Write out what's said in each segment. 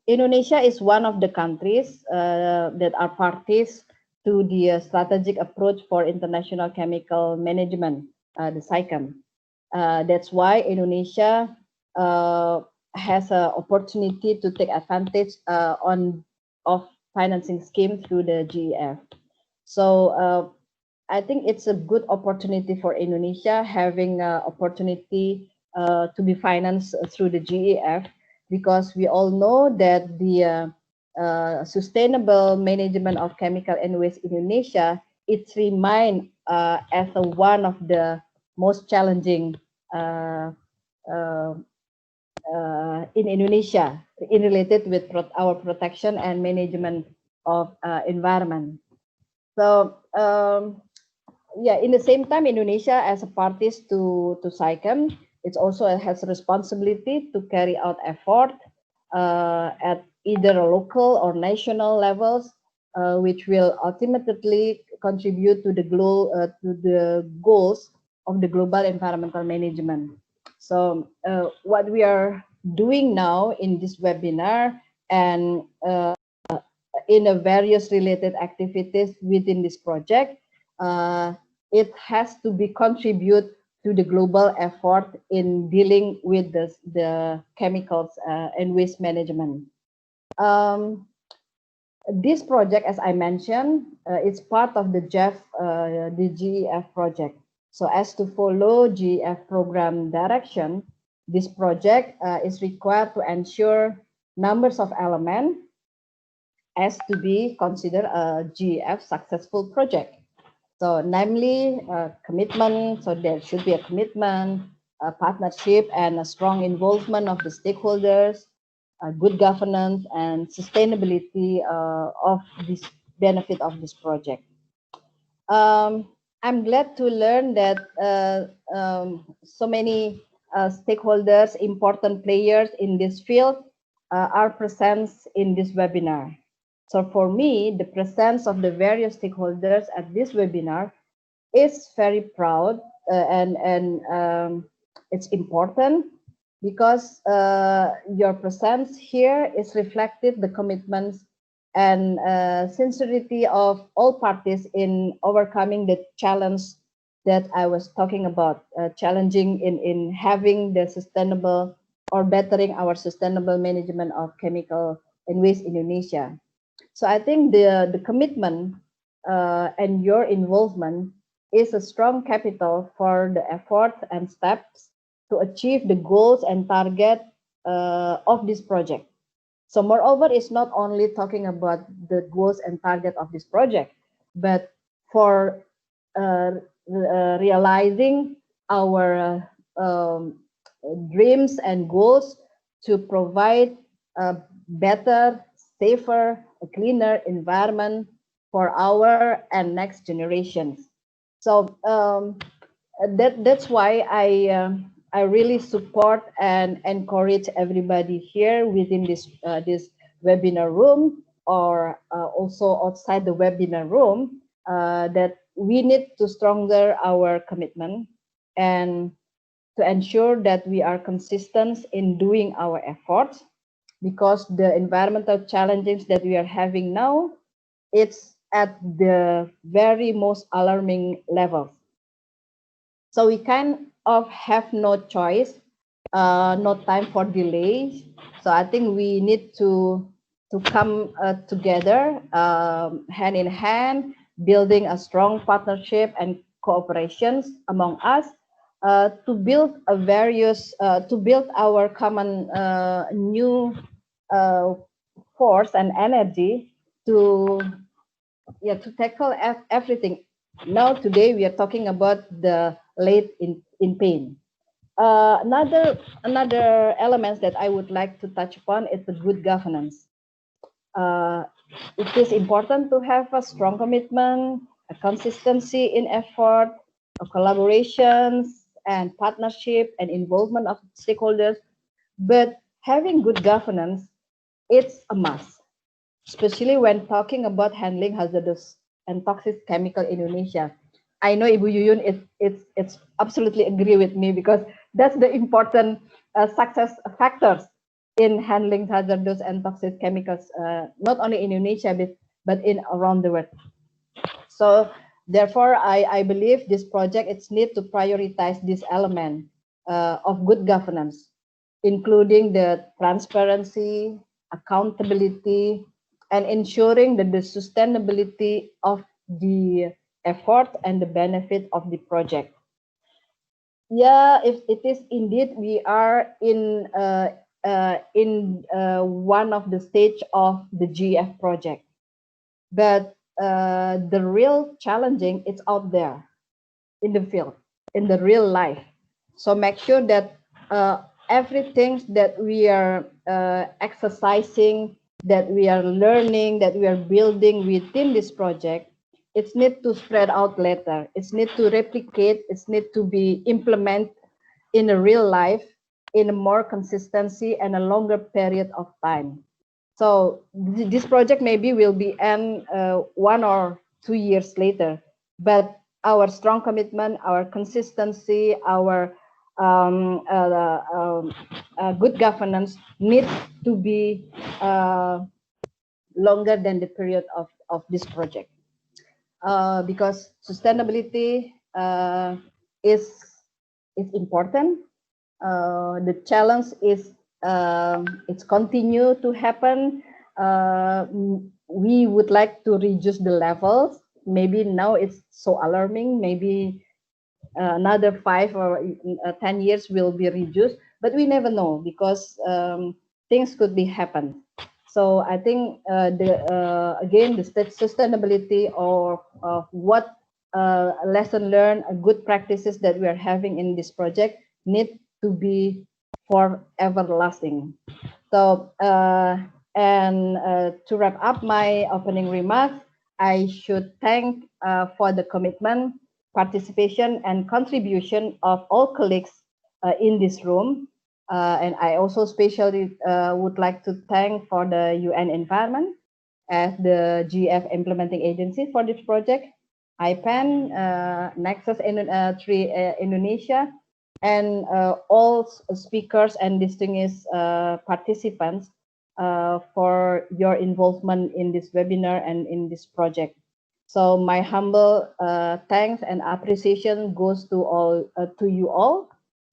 Indonesia is one of the countries that are parties to the strategic approach for international chemical management, the SICAM. That's why Indonesia has an opportunity to take advantage of financing scheme through the GEF. So I think it's a good opportunity for Indonesia having an opportunity to be financed through the GEF, because we all know that the sustainable management of chemical and waste in Indonesia, it remains as one of the most challenging uh, uh, in Indonesia in related with our protection and management of environment. So yeah, in the same time, Indonesia as a parties to SICAM, it also has a responsibility to carry out effort at either local or national levels, which will ultimately contribute to the goals of the global environmental management. So what we are doing now in this webinar and in a various related activities within this project, it has to be contribute to the global effort in dealing with the chemicals and waste management. This project, as I mentioned, it's part of the GEF project. So as to follow GEF program direction, this project is required to ensure numbers of elements as to be considered a GEF successful project. So namely commitment, so there should be a commitment, a partnership, and a strong involvement of the stakeholders, good governance, and sustainability of this benefit of this project. I'm glad to learn that so many stakeholders, important players in this field are present in this webinar. So for me, the presence of the various stakeholders at this webinar is very proud and it's important because your presence here is reflected the commitments and sincerity of all parties in overcoming the challenge that I was talking about, challenging in having the sustainable or bettering our sustainable management of chemical and waste in Indonesia. So I think the commitment and your involvement is a strong capital for the effort and steps to achieve the goals and target of this project. So moreover, it's not only talking about the goals and target of this project, but for realizing our dreams and goals to provide a better, safer, a cleaner environment for our and next generations. So that's why I really support and encourage everybody here within this webinar room or also outside the webinar room that we need to stronger our commitment and to ensure that we are consistent in doing our efforts, because the environmental challenges that we are having now, it's at the very most alarming levels. So we kind of have no choice, no time for delay. So I think we need to come together, hand in hand, building a strong partnership and cooperations among us to build to build our common new force and energy to tackle everything. Now today we are talking about the lead in pain. Another elements that I would like to touch upon is the good governance. It is important to have a strong commitment, a consistency in effort, a collaborations and partnership and involvement of stakeholders. But having good governance, it's a must, especially when talking about handling hazardous and toxic chemical in Indonesia. I know Ibu Yuyun it's absolutely agree with me, because that's the important success factors in handling hazardous and toxic chemicals, not only in Indonesia, but in around the world. So therefore, I believe this project, it's need to prioritize this element of good governance, including the transparency, accountability, and ensuring that the sustainability of the effort and the benefit of the project. Yeah, if it is indeed, we are in one of the stage of the GF project, but the real challenging, it's out there in the field, in the real life. So make sure that everything that we are exercising, that we are learning, that we are building within this project, it's need to spread out later. It's need to replicate. It's need to be implemented in a real life, in a more consistency and a longer period of time. So this project maybe will be end 1 or 2 years later, but our strong commitment, our consistency, our good governance needs to be longer than the period of this project. Because sustainability is important. The challenge is it's continue to happen. We would like to reduce the levels. Maybe now it's so alarming. Maybe another 5 or 10 years will be reduced, but we never know, because things could be happen. So I think again, the sustainability of what lesson learned, good practices that we are having in this project need to be for everlasting. So to wrap up my opening remarks, I should thank for the commitment, participation, and contribution of all colleagues in this room. And I also especially would like to thank for the UN Environment as the GF implementing agency for this project, IPAN, Nexus 3 Indonesia, and all speakers and distinguished participants for your involvement in this webinar and in this project. So my humble thanks and appreciation goes to all to you all,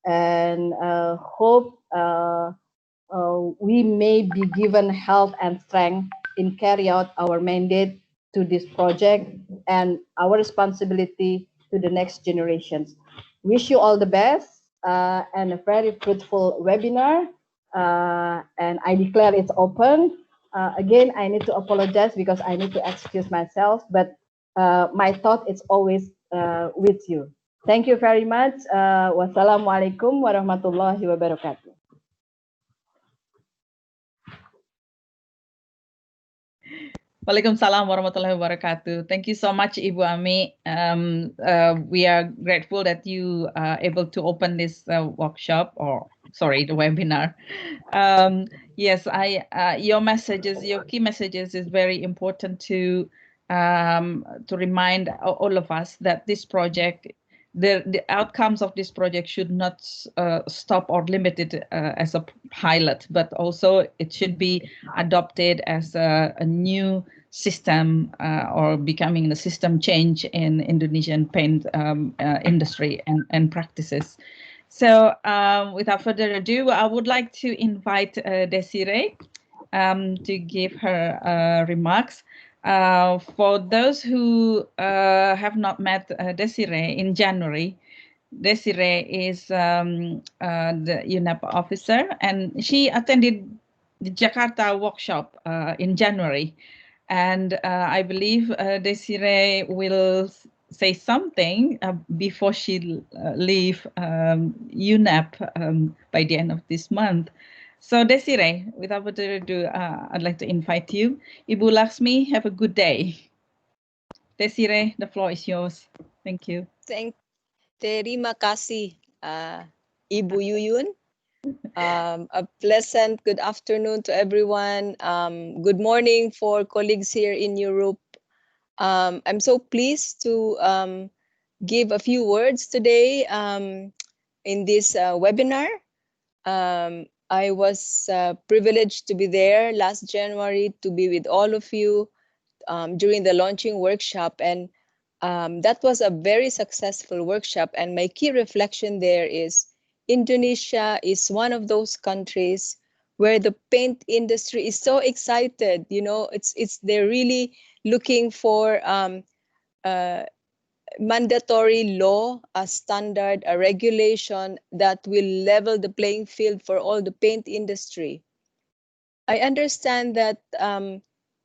and hope we may be given health and strength in carry out our mandate to this project and our responsibility to the next generations. Wish you all the best and a very fruitful webinar. And I declare it's open. Again, I need to apologize because I need to excuse myself, but my thought is always with you. Thank you very much. Wassalamualaikum warahmatullahi wabarakatuh. Waalaikumsalam warahmatullahi wabarakatuh. Thank you so much, Ibu Ami. We are grateful that you are able to open this workshop, or sorry, the webinar. Yes, your messages, your key messages is very important to remind all of us that this project, the outcomes of this project should not stop or limited as a pilot, but also it should be adopted as a new system or becoming a system change in Indonesian paint industry and practices. So without further ado, I would like to invite Desiree to give her remarks. For those who have not met Desiree in January, Desiree is the UNEP officer, and she attended the Jakarta workshop in January. And I believe Desiree will say something before she leave UNEP by the end of this month. So Desiree, without further ado, I'd like to invite you. Ibu Laksmi, have a good day. Desiree, the floor is yours. Thank you. Terima kasih, Ibu Yuyun. A pleasant good afternoon to everyone. Good morning for colleagues here in Europe. I'm so pleased to give a few words today in this webinar. I was privileged to be there last January to be with all of you during the launching workshop, and that was a very successful workshop. And my key reflection there is Indonesia is one of those countries where the paint industry is so excited. You know, they're really looking for mandatory law, a standard, a regulation that will level the playing field for all the paint industry. I understand that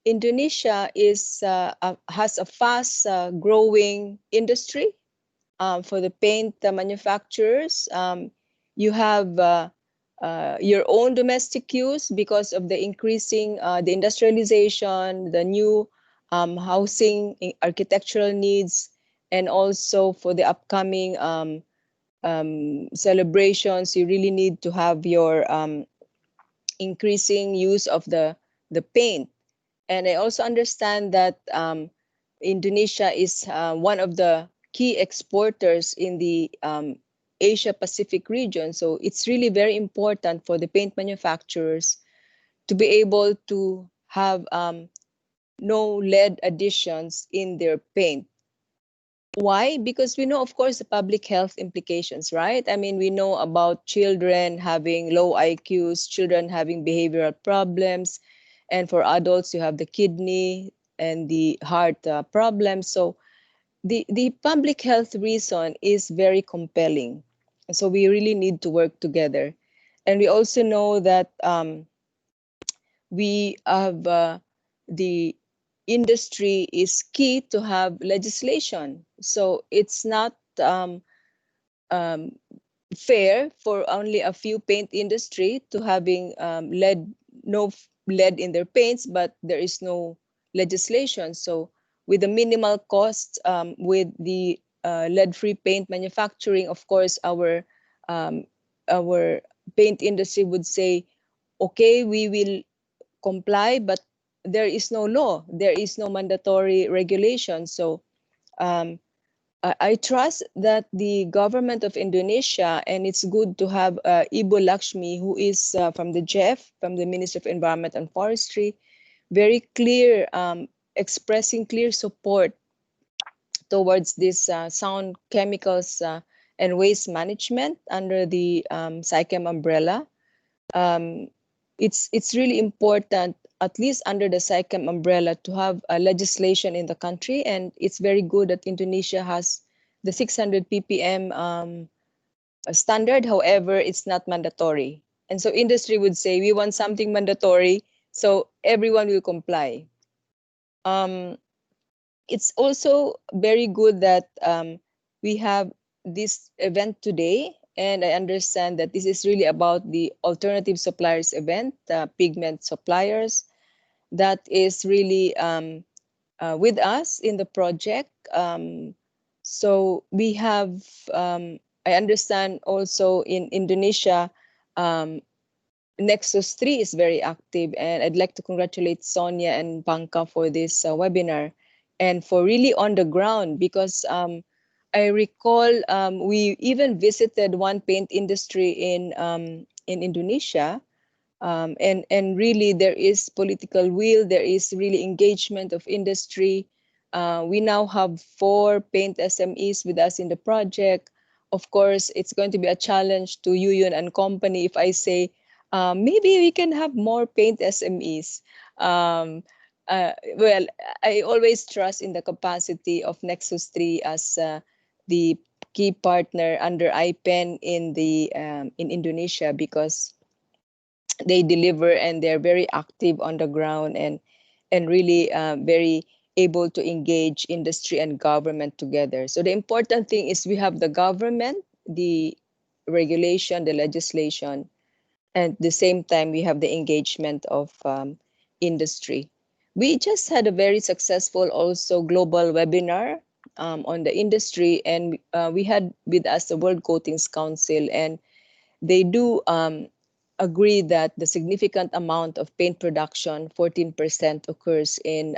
Indonesia has a fast growing industry for the paint manufacturers. You have your own domestic use because of the increasing the industrialization, the new housing, architectural needs, and also for the upcoming celebrations. You really need to have your increasing use of the paint. And I also understand that Indonesia is one of the key exporters in the Asia Pacific region. So it's really very important for the paint manufacturers to be able to have no lead additions in their paint. Why? Because we know, of course, the public health implications, right? I mean, we know about children having low IQs, children having behavioral problems, and for adults, you have the kidney and the heart problems. So the public health reason is very compelling. So we really need to work together. And we also know that we have the industry is key to have legislation. So it's not fair for only a few paint industry to having no lead in their paints, but there is no legislation. So with the minimal costs, with the lead-free paint manufacturing, of course, our paint industry would say, okay, we will comply, but there is no law, there is no mandatory regulation. So I trust that the government of Indonesia, and it's good to have Ibu Lakshmi, who is from the JEF, from the Ministry of Environment and Forestry, very clear, expressing clear support towards this sound chemicals and waste management under the SAICHEM umbrella. It's really important, at least under the SAICHEM umbrella, to have a legislation in the country, and it's very good that Indonesia has the 600 ppm standard. However, it's not mandatory, and so industry would say we want something mandatory, so everyone will comply. It's also very good that we have this event today. And I understand that this is really about the alternative suppliers event, pigment suppliers, that is really with us in the project. So we have, I understand also in Indonesia, Nexus 3 is very active, and I'd like to congratulate Sonia and Panka for this webinar and for really on the ground, because I recall we even visited one paint industry in Indonesia, and really there is political will, there is really engagement of industry. We now have 4 paint SMEs with us in the project. Of course, it's going to be a challenge to Yuyun and company if I say maybe we can have more paint SMEs. Well, I always trust in the capacity of Nexus 3 as the key partner under IPEN in Indonesia, because they deliver and they're very active on the ground, and really very able to engage industry and government together. So the important thing is we have the government, the regulation, the legislation, and at the same time we have the engagement of industry. We just had a very successful also global webinar on the industry, and we had with us the World Coatings Council, and they do agree that the significant amount of paint production, 14%, occurs in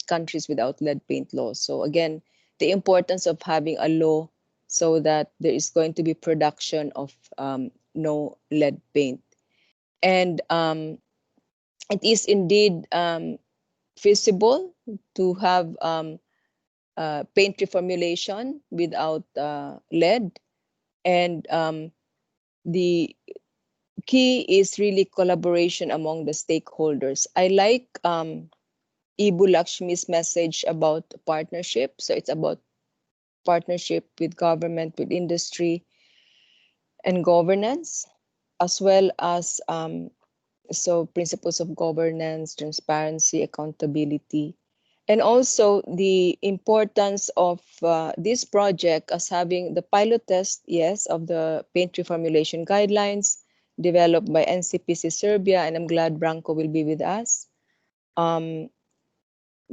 countries without lead paint laws. So again, the importance of having a law so that there is going to be production of no lead paint. And it is indeed feasible to have paint reformulation without lead. And the key is really collaboration among the stakeholders. I like Ibu Lakshmi's message about partnership. So it's about partnership with government, with industry, and governance, as well as so principles of governance, transparency, accountability, and also the importance of this project as having the pilot test, yes, of the paint reformulation guidelines developed by NCPC Serbia, and I'm glad Branko will be with us.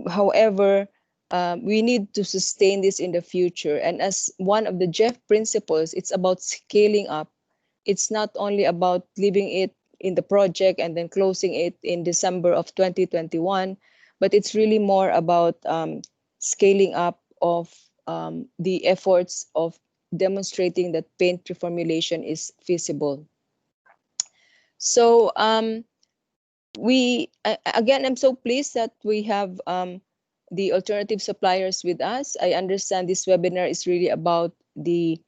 However, we need to sustain this in the future. And as one of the Jeff principles, it's about scaling up. It's not only about leaving it in the project and then closing it in December of 2021, but it's really more about scaling up of the efforts of demonstrating that paint reformulation is feasible. So again, I'm so pleased that we have the alternative suppliers with us. I understand this webinar is really about the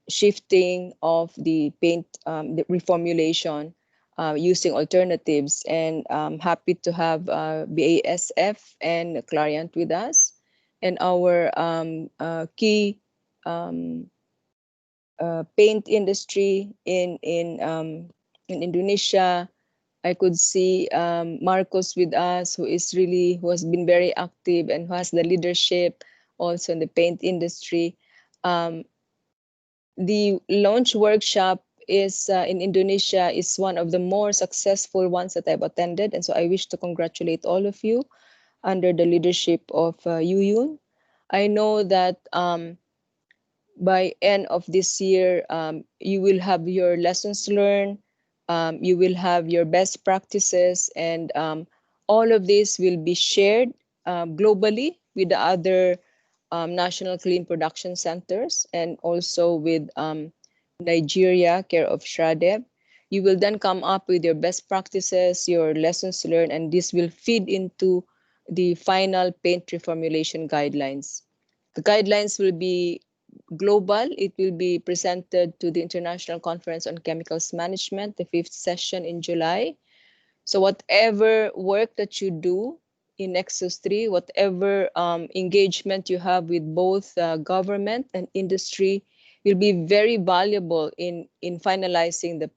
shifting of the paint, the reformulation using alternatives. And I'm happy to have BASF and Clariant with us. And our key paint industry in Indonesia. I could see Marcos with us, who has been very active and who has the leadership also in the paint industry. The launch workshop is in Indonesia is one of the more successful ones that I've attended, and so I wish to congratulate all of you under the leadership of Yuyun. I know that by end of this year, you will have your lessons learned. You will have your best practices, and all of this will be shared globally with the other national clean production centers and also with Nigeria, care of Shradev. You will then come up with your best practices, your lessons learned, and this will feed into the final paint reformulation guidelines. The guidelines will be global. It will be presented to the International Conference on Chemicals Management, the 5th session in July. So whatever work that you do in Nexus 3, whatever engagement you have with both government and industry will be very valuable in finalizing the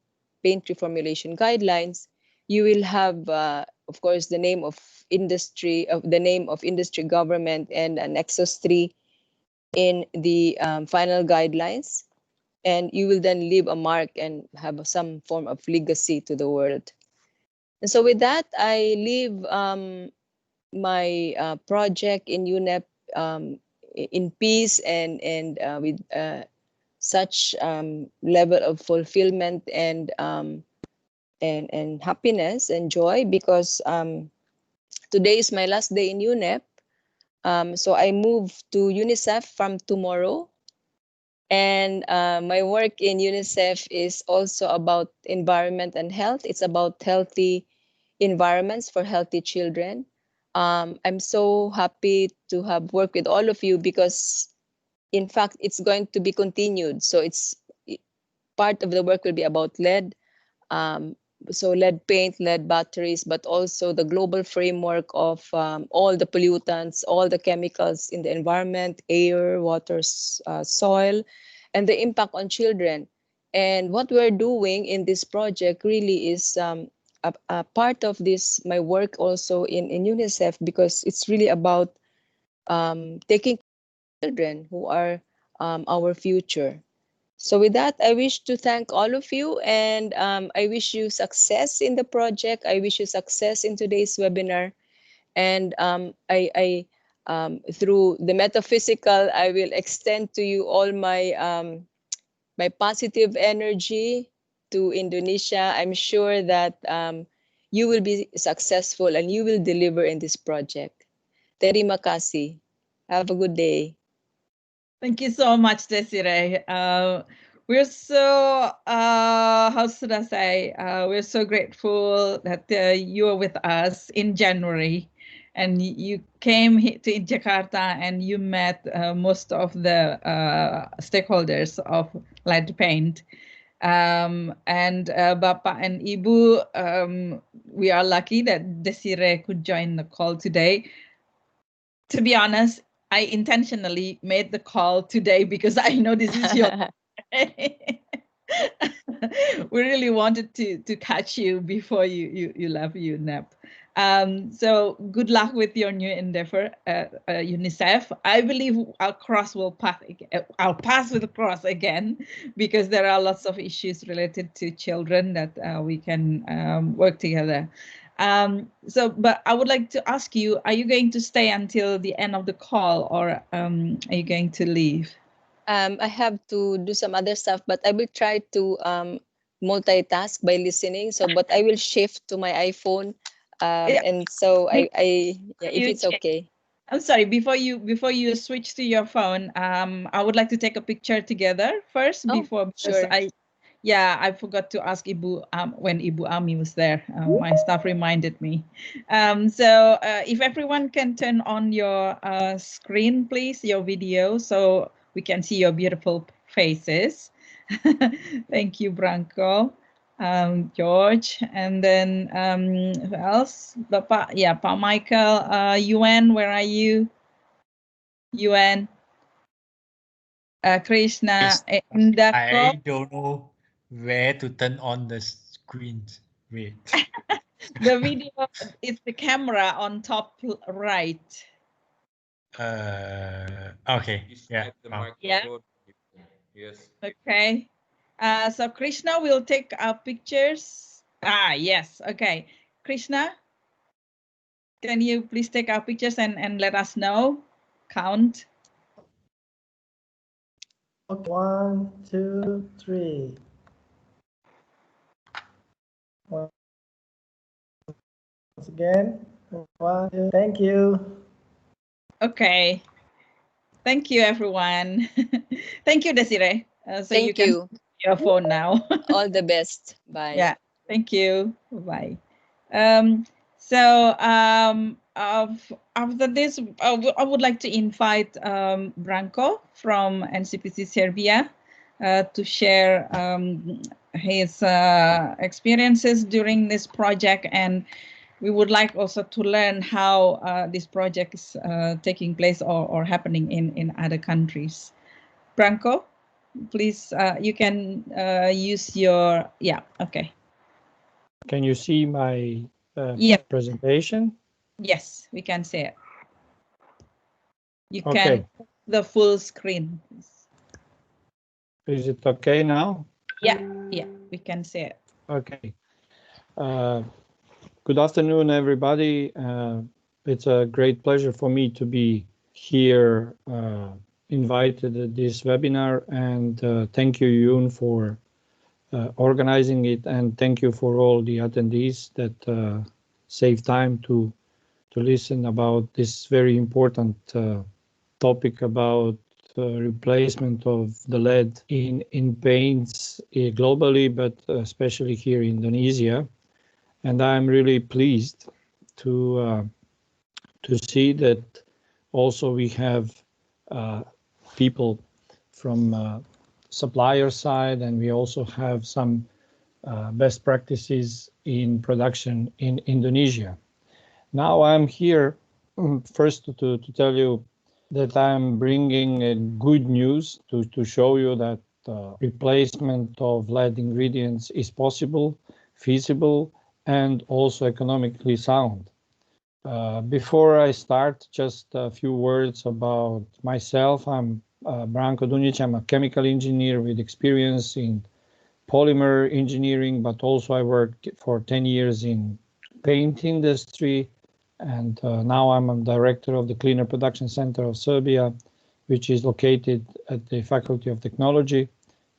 paint reformulation guidelines. You will have, of course, the name of industry, government, and Nexus 3 in the final guidelines, and you will then leave a mark and have some form of legacy to the world. And so with that, I leave my project in UNEP in peace and with such level of fulfillment and happiness and joy, because today is my last day in UNEP. So I move to UNICEF from tomorrow. And my work in UNICEF is also about environment and health. It's about healthy environments for healthy children. I'm so happy to have worked with all of you because, in fact, it's going to be continued. So it's part of the work will be about lead. So lead paint, lead batteries, but also the global framework of all the pollutants, all the chemicals in the environment, air, water, soil, and the impact on children. And what we're doing in this project really is a part of this, my work also in UNICEF, because it's really about taking care of children who are our future. So with that, I wish to thank all of you, and I wish you success in the project. I wish you success in today's webinar. And I through the metaphysical, I will extend to you all my my positive energy to Indonesia. I'm sure that you will be successful and you will deliver in this project. Terima kasih. Have a good day. Thank you so much, Desiree. we're so, how should I say, we're so grateful that you are with us in January, and you came to Jakarta and you met most of the stakeholders of Lead Paint. And Bapak and Ibu, we are lucky that Desiree could join the call today. To be honest, I intentionally made the call today because I know this is your we really wanted to catch you before you left UNEP. So good luck with your new endeavor at UNICEF. I believe our paths will cross again, because there are lots of issues related to children that we can work together. But I would like to ask you, are you going to stay until the end of the call, or are you going to leave? I have to do some other stuff, but I will try to multitask by listening. So, but I will shift to my iPhone, Yeah. and so if it's okay. I'm sorry. Before you switch to your phone, I would like to take a picture together first because sure. I forgot to ask Ibu when Ibu Ami was there. My staff reminded me. So if everyone can turn on your screen, please, your video, so we can see your beautiful faces. Thank you, Branko, George, and then who else? Pak Michael, Yuan, where are you? Yuan, Krishna, Indako. I don't know where to turn on the screen. Wait. The video is the camera on top right. Okay. Yeah. Yes. Okay. So Krishna will take our pictures. Yes. Okay. Krishna, can you please take our pictures and let us know? Count. Okay. 1, 2, 3. Once again. 1, 2. Thank you. Okay. Thank you, everyone. Thank you, Desiree. So Thank you can you. your phone now. All the best. Bye. Yeah. Thank you. Bye. After this, I would like to invite Branko from NCPC Serbia to share his experiences during this project, and we would like also to learn how this project is taking place or happening in other countries. Branko, please, you can use your, okay. Can you see my presentation? Yes, we can see it. You Okay. can the full screen. Is it okay now? Yeah, we can see it. Okay. Good afternoon, everybody. It's a great pleasure for me to be here, invited at this webinar, and thank you, Yoon, for organizing it, and thank you for all the attendees that save time to listen about this very important topic about replacement of the lead in paints globally, but especially here in Indonesia. And I'm really pleased to see that also we have people from supplier side, and we also have some best practices in production in Indonesia. Now I'm here first to tell you that I'm bringing good news to show you that replacement of lead ingredients is possible, feasible, and also economically sound. Before I start, just a few words about myself. I'm Branko Dunic. I'm a chemical engineer with experience in polymer engineering, but also I worked for 10 years in paint industry. And now I'm a director of the Cleaner Production Center of Serbia, which is located at the Faculty of Technology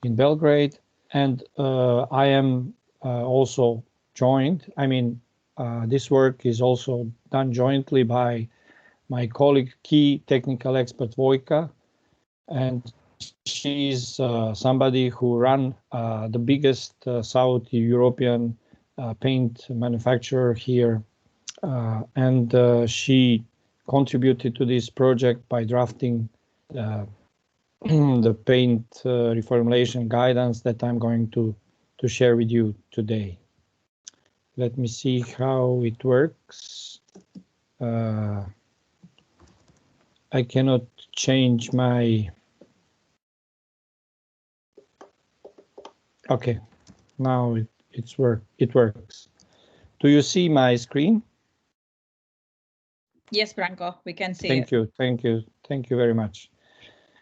in Belgrade. And I am also joined. This work is also done jointly by my colleague, key technical expert Vojka. And she's somebody who ran the biggest South European paint manufacturer here, and she contributed to this project by drafting the paint reformulation guidance that I'm going to share with you today. Let me see how it works. I cannot change my... Okay, now it works. Do you see my screen? Yes, Branko, we can see Thank it. you, thank you, thank you very much.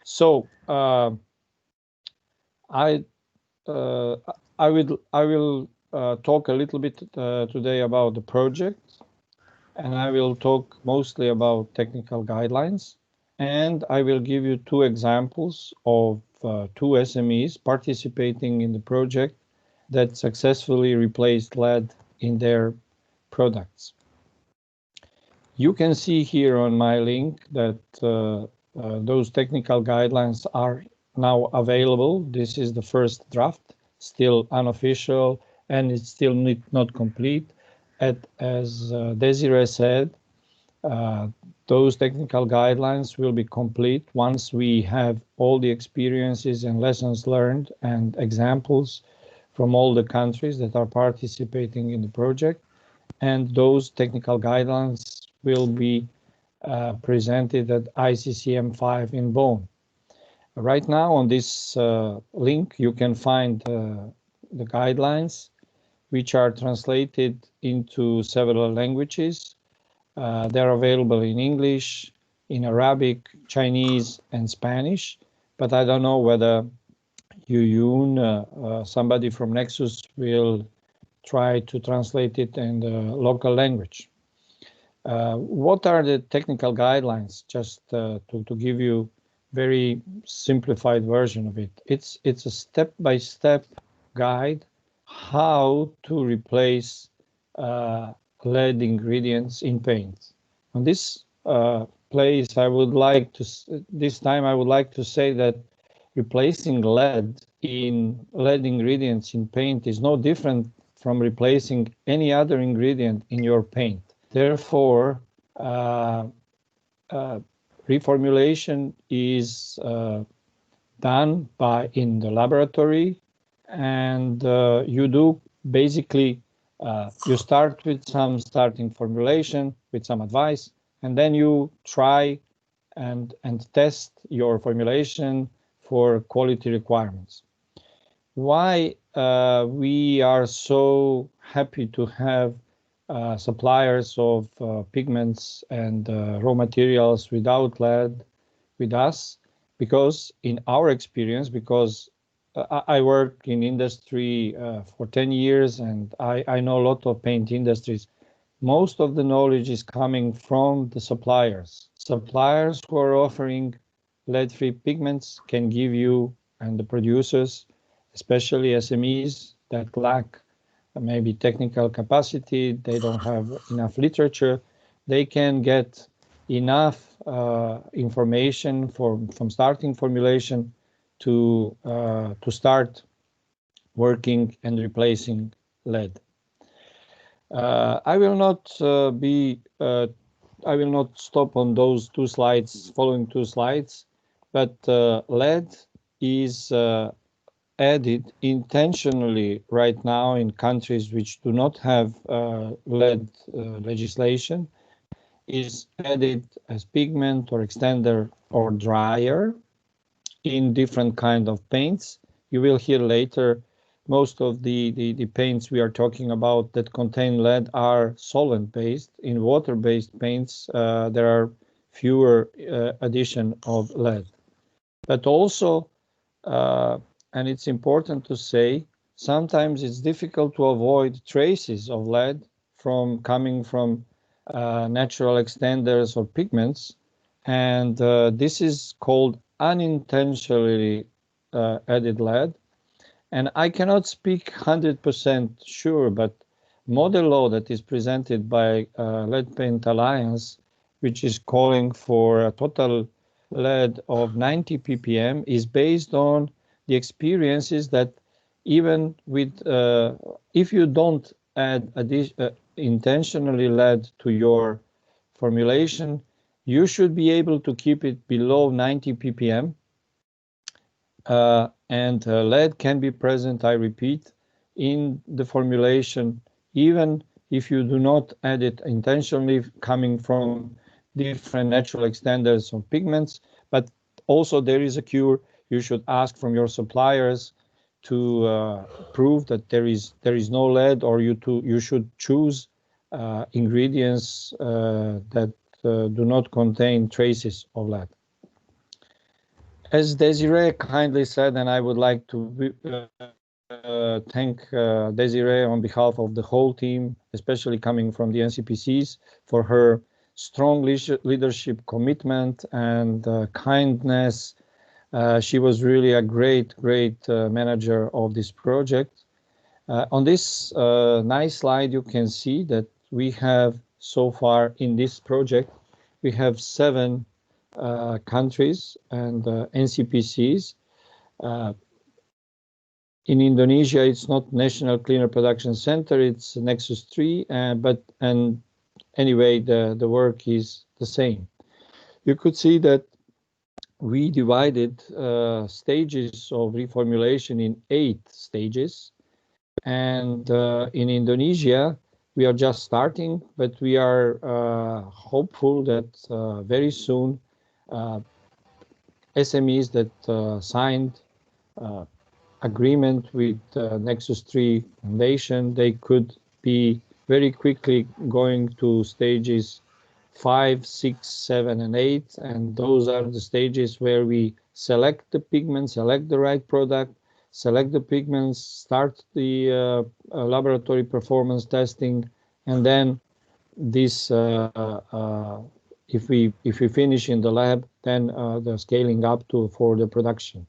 So I will talk a little bit today about the project, and I will talk mostly about technical guidelines, and I will give you two examples of two SMEs participating in the project that successfully replaced lead in their products. You can see here on my link that those technical guidelines are now available. This is the first draft, still unofficial, and it's still not complete. As Desiree said, those technical guidelines will be complete once we have all the experiences and lessons learned and examples from all the countries that are participating in the project. And those technical guidelines will be presented at ICCM 5 in Bonn. Right now on this link, you can find the guidelines, which are translated into several languages. They're available in English, in Arabic, Chinese, and Spanish, but I don't know whether Yoon, somebody from Nexus, will try to translate it in the local language. What are the technical guidelines? Just to give you very simplified version of it. It's a step-by-step guide how to replace lead ingredients in paint. On this place, I would like to say that replacing lead ingredients in paint is no different from replacing any other ingredient in your paint. Therefore, reformulation is done in the laboratory, and you do basically you start with some starting formulation with some advice, and then you try and test your formulation for quality requirements. Why we are so happy to have suppliers of pigments and raw materials without lead with us? Because in our experience, because I work in industry for 10 years, and I know a lot of paint industries. Most of the knowledge is coming from the suppliers. Suppliers who are offering lead-free pigments can give you, and the producers, especially SMEs that lack maybe technical capacity, they don't have enough literature, they can get enough information from starting formulation to start working and replacing lead. I will not stop on those following two slides, but lead is added intentionally right now in countries which do not have lead legislation, is added as pigment or extender or dryer in different kind of paints. You will hear later most of the paints we are talking about that contain lead are solvent-based. In water-based paints, there are fewer addition of lead. But also, and it's important to say, sometimes it's difficult to avoid traces of lead coming from natural extenders or pigments, and this is called unintentionally added lead. And I cannot speak 100% sure, but model law that is presented by Lead Paint Alliance, which is calling for a total lead of 90 ppm is based on the experiences that even with if you don't add intentionally lead to your formulation, you should be able to keep it below 90 ppm. And lead can be present, I repeat, in the formulation, even if you do not add it intentionally, coming from different natural extenders of pigments. But also there is a cure. You should ask from your suppliers to prove that there is no lead, or you should choose ingredients that do not contain traces of lead. As Desiree kindly said, and I would like to thank Desiree on behalf of the whole team, especially coming from the NCPCs, for her strong leadership, commitment, and kindness. She was really a great manager of this project. On this nice slide, you can see that we have so far in this project, we have 7 countries and NCPCs. In Indonesia, it's not National Cleaner Production Center, it's Nexus 3, but anyway, the work is the same. You could see that we divided stages of reformulation in 8 stages. And in Indonesia, we are just starting, but we are hopeful that very soon SMEs that signed agreement with Nexus 3 Foundation, they could be very quickly going to stages 5, 6, 7, and 8. And those are the stages where we select the pigment, select the right product, select the pigments, start the laboratory performance testing, and then this if we finish in the lab, then the scaling up for the production.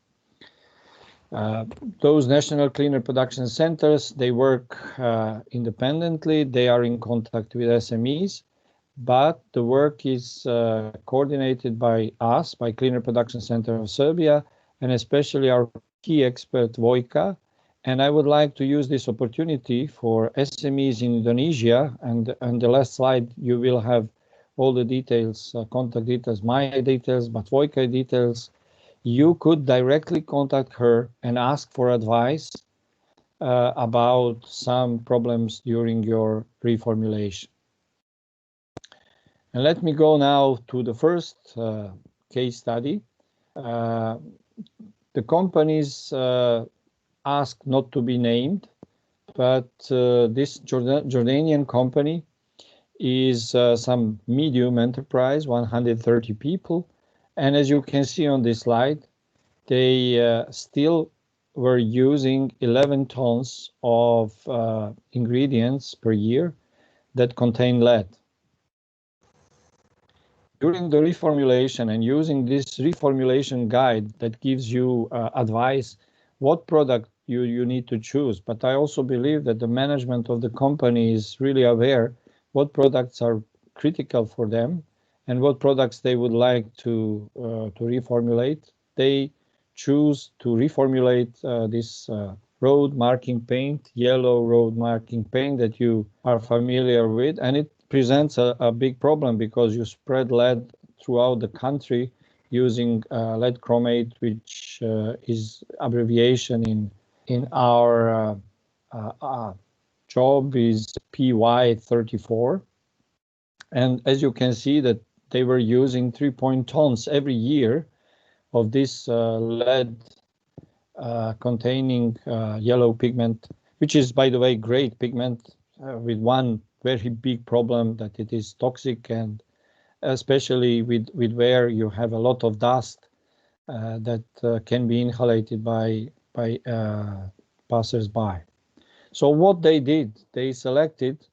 Those National Cleaner Production Centers, they work independently. They are in contact with SMEs, but the work is coordinated by us, by Cleaner Production Center of Serbia, and especially our key expert, Vojka. And I would like to use this opportunity for SMEs in Indonesia, and on the last slide, you will have all the details, contact details, my details, but Vojka details. You could directly contact her and ask for advice about some problems during your reformulation. And let me go now to the first case study. The companies asked not to be named, but this Jordanian company is some medium enterprise, 130 people. And as you can see on this slide, they still were using 11 tons of ingredients per year that contain lead. During the reformulation and using this reformulation guide that gives you advice what product you need to choose. But I also believe that the management of the company is really aware what products are critical for them and what products they would like to reformulate. They choose to reformulate this road marking paint, yellow road marking paint that you are familiar with, and it presents a big problem because you spread lead throughout the country using lead chromate, which is abbreviation in our job is PY34. And as you can see that they were using 3 tons every year of this lead containing yellow pigment, which is, by the way, great pigment with one very big problem that it is toxic, and especially with where you have a lot of dust that can be inhalated by passers-by. So what they did, they selected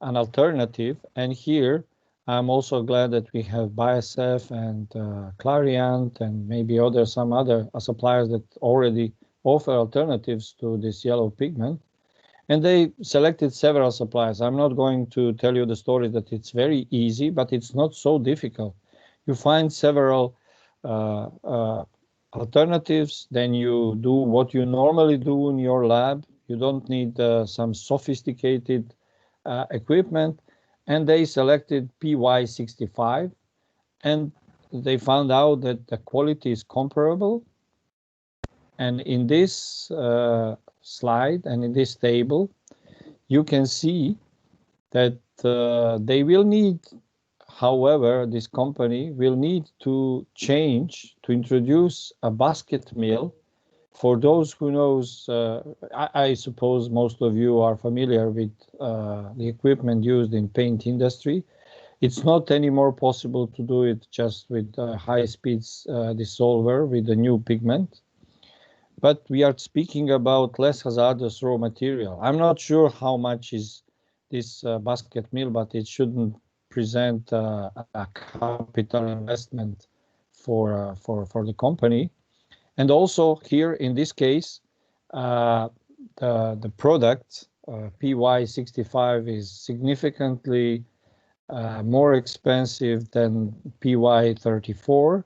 an alternative, and here I'm also glad that we have BASF and Clariant and maybe some other suppliers that already offer alternatives to this yellow pigment. And they selected several suppliers. I'm not going to tell you the story that it's very easy, but it's not so difficult. You find several alternatives, then you do what you normally do in your lab. You don't need some sophisticated equipment. And they selected PY65, and they found out that the quality is comparable. And in this slide and in this table, you can see that they will need, however, this company will need to introduce a basket mill. For those who knows, I suppose most of you are familiar with the equipment used in paint industry. It's not anymore possible to do it just with high-speed dissolver with the new pigment. But we are speaking about less hazardous raw material. I'm not sure how much is this basket mill, but it shouldn't present a capital investment for the company. And also here in this case, the product PY65 is significantly more expensive than PY34.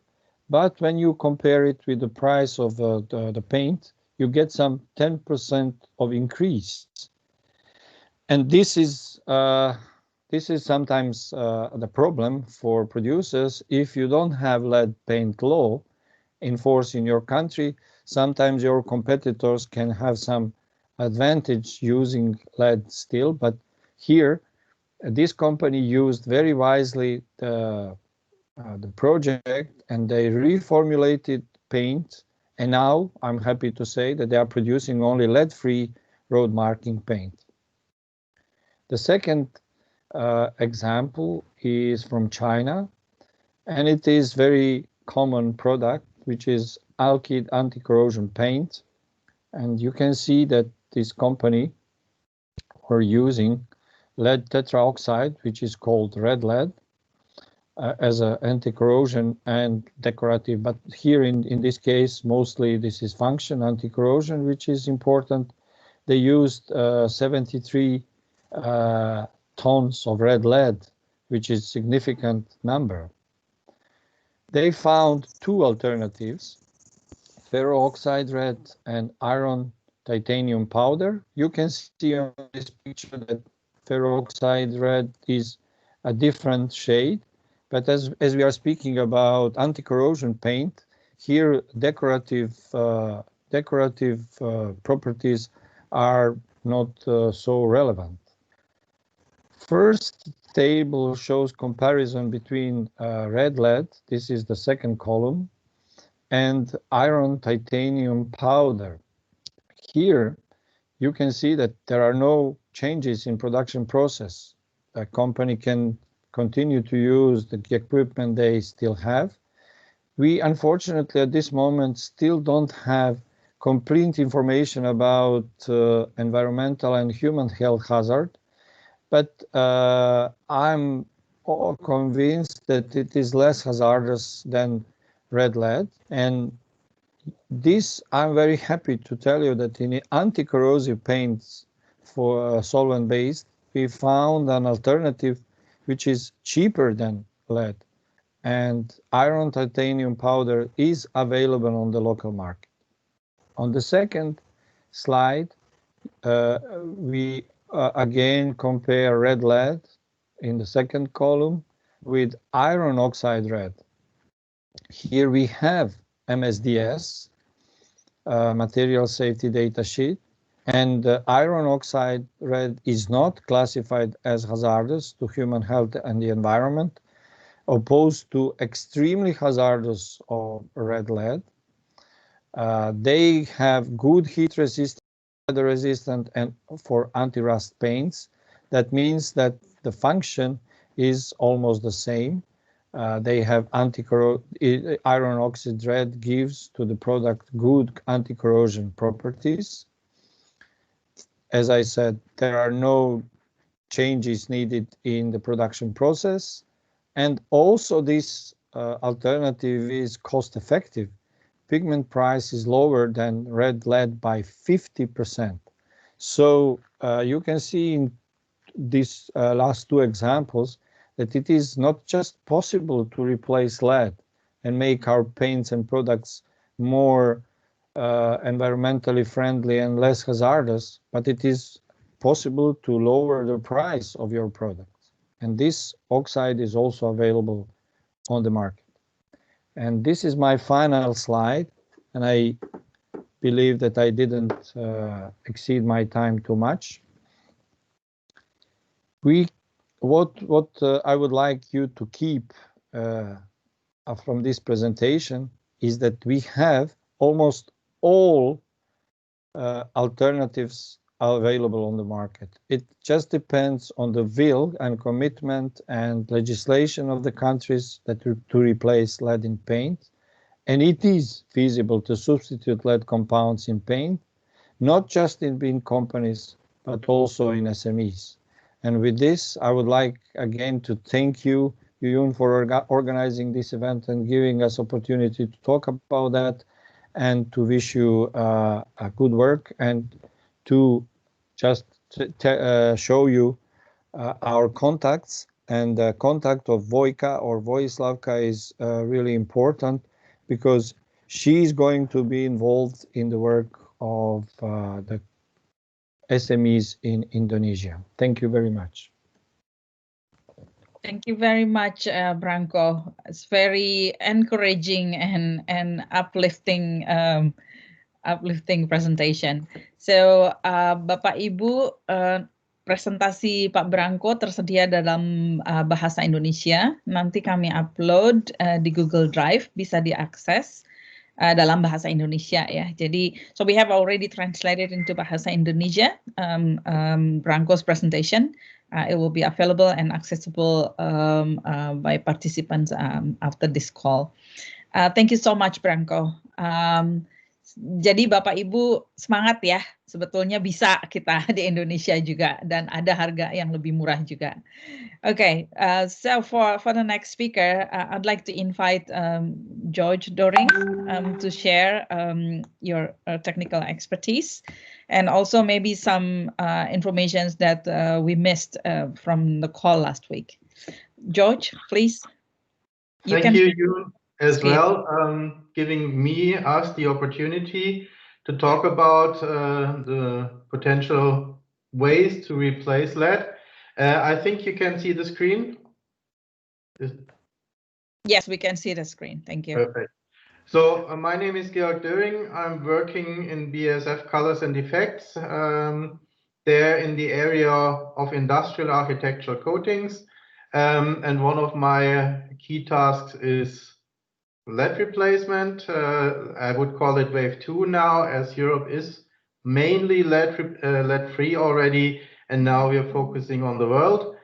But when you compare it with the price of the paint, you get some 10% of increase. And this is sometimes the problem for producers. If you don't have lead paint law in force in your country, sometimes your competitors can have some advantage using lead still. But here, this company used very wisely the project, and they reformulated paint, and now I'm happy to say that they are producing only lead-free road marking paint. The second example is from China, and it is very common product, which is Alkyd anti-corrosion paint. And you can see that this company were using lead tetraoxide, which is called red lead, as an anti-corrosion and decorative. But here in this case, mostly this is function anti-corrosion, which is important. They used 73 tons of red lead, which is a significant number. They found two alternatives, ferro-oxide red and iron titanium powder. You can see on this picture that ferro-oxide red is a different shade. But as we are speaking about anti-corrosion paint, here decorative properties are not so relevant. First table shows comparison between red lead, this is the second column, and iron titanium powder. Here you can see that there are no changes in production process. The company can continue to use the equipment they still have. We unfortunately at this moment still don't have complete information about environmental and human health hazard, but I'm convinced that it is less hazardous than red lead. And this, I'm very happy to tell you that in anti-corrosive paints for solvent-based, we found an alternative which is cheaper than lead, and iron titanium powder is available on the local market. On the second slide, we again compare red lead in the second column with iron oxide red. Here we have MSDS, material safety data sheet, and iron oxide red is not classified as hazardous to human health and the environment, opposed to extremely hazardous of red lead. They have good heat resistant, weather resistant, and for anti-rust paints. That means that the function is almost the same. They have iron oxide red gives to the product good anti-corrosion properties. As I said, there are no changes needed in the production process. And also this alternative is cost effective. Pigment price is lower than red lead by 50%. So you can see in these last two examples that it is not just possible to replace lead and make our paints and products more environmentally friendly and less hazardous, but it is possible to lower the price of your products. And this oxide is also available on the market. And this is my final slide, and I believe that I didn't exceed my time too much. What I would like you to keep from this presentation is that we have almost all alternatives available on the market. It just depends on the will and commitment and legislation of the countries that to replace lead in paint. And it is feasible to substitute lead compounds in paint, not just in big companies, but also in SMEs. And with this, I would like again to thank you, Yun, for organizing this event and giving us opportunity to talk about that, and to wish you a good work, and to just show you our contacts. And the contact of Vojka or Vojislavka is really important, because she is going to be involved in the work of the SMEs in Indonesia. Thank you very much. Thank you very much, Branko. It's very encouraging and uplifting uplifting presentation. So, Bapak Ibu, presentasi Pak Branko tersedia dalam bahasa Indonesia. Nanti kami upload di Google Drive, bisa diakses dalam bahasa Indonesia ya. Jadi, so we have already translated into bahasa Indonesia Branko's presentation. It will be available and accessible by participants after this call. Thank you so much, Branko. Jadi Bapak Ibu semangat ya, sebetulnya bisa kita di Indonesia juga, dan ada harga yang lebih murah juga. Okay, so for the next speaker, I'd like to invite George Doring to share your technical expertise, and also maybe some information that we missed from the call last week. George, please. Thank you as well, giving us the opportunity to talk about the potential ways to replace lead. I think you can see the screen. Yes, we can see the screen. Thank you. Perfect. So my name is Georg Döring. I'm working in BASF Colors and Effects. There in the area of industrial architectural coatings. And one of my key tasks is lead replacement. I would call it wave 2 now, as Europe is mainly lead-free already, and now we are focusing on the world.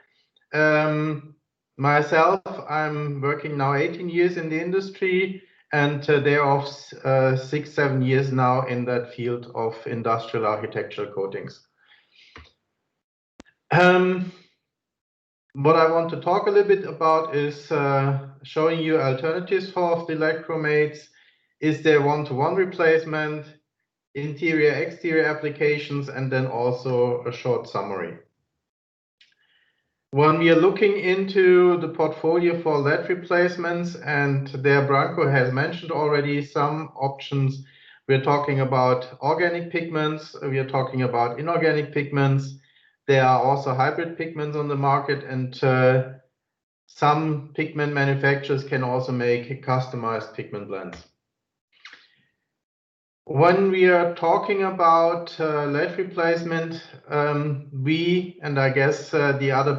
Myself, I'm working now 18 years in the industry, and thereof 6-7 years now in that field of industrial architectural coatings. What I want to talk a little bit about is showing you alternatives for the lead chromates. Is there one-to-one replacement, interior, exterior applications, and then also a short summary. When we are looking into the portfolio for lead replacements, and there Branko has mentioned already some options, we're talking about organic pigments, we are talking about inorganic pigments. There are also hybrid pigments on the market, and some pigment manufacturers can also make customized pigment blends. When we are talking about lead replacement, we, and I guess the other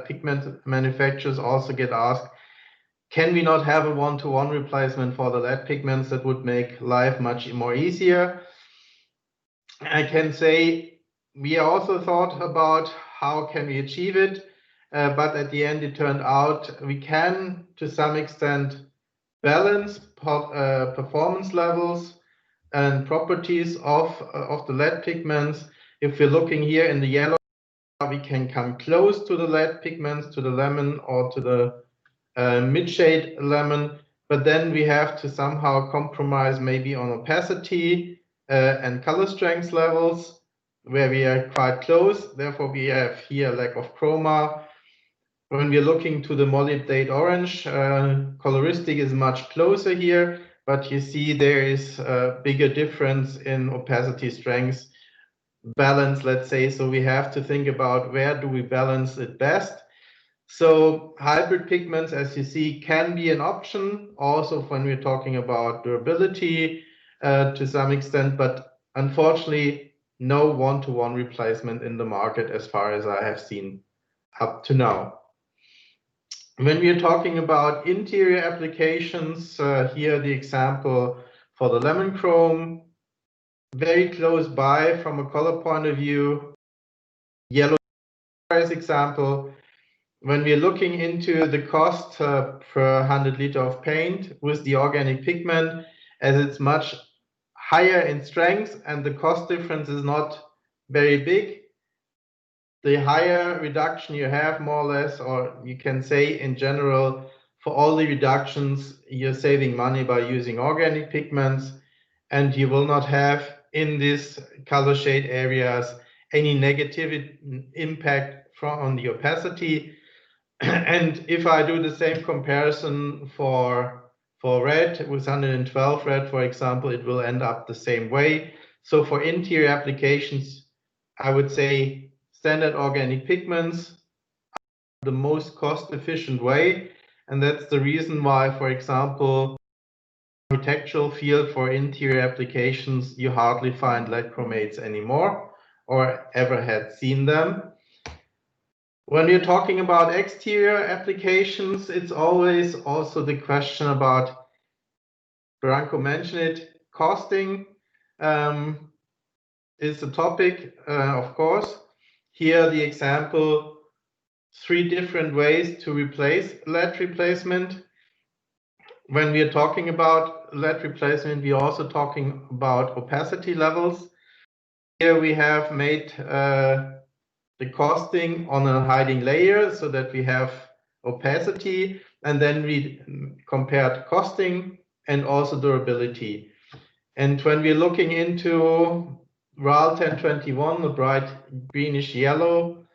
pigment manufacturers also get asked, can we not have a one-to-one replacement for the lead pigments that would make life much more easier? I can say we also thought about how can we achieve it, but at the end it turned out we can, to some extent, balance performance levels and properties of the lead pigments. If we're looking here in the yellow, we can come close to the lead pigments, to the lemon or to the mid-shade lemon, but then we have to somehow compromise maybe on opacity and color strength levels, where we are quite close. Therefore, we have here lack of chroma, when we're looking to the molybdate orange, coloristic is much closer here, but you see there is a bigger difference in opacity strength balance, let's say. So we have to think about where do we balance it best. So hybrid pigments, as you see, can be an option also when we're talking about durability to some extent, but unfortunately, no one-to-one replacement in the market as far as I have seen up to now. When we're talking about interior applications, here the example for the lemon chrome, very close by from a color point of view, yellow price example. When we're looking into the cost per 100 liter of paint with the organic pigment, as it's much higher in strength and the cost difference is not very big, the higher reduction you have, more or less, or you can say in general, for all the reductions, you're saving money by using organic pigments, and you will not have in these color shade areas any negative impact on the opacity. And if I do the same comparison for red with 112 red, for example, it will end up the same way. So for interior applications, I would say standard organic pigments are the most cost-efficient way. And that's the reason why, for example, architectural field for interior applications, you hardly find lead chromates anymore or ever had seen them. When we're talking about exterior applications, it's always also the question about, Branko mentioned it, costing is the topic, of course. Here the example, 3 different ways to replace lead replacement. When we are talking about lead replacement, we are also talking about opacity levels. Here we have made the costing on a hiding layer so that we have opacity, and then we compared costing and also durability. And when we're looking into RAL 1021, the bright greenish yellow,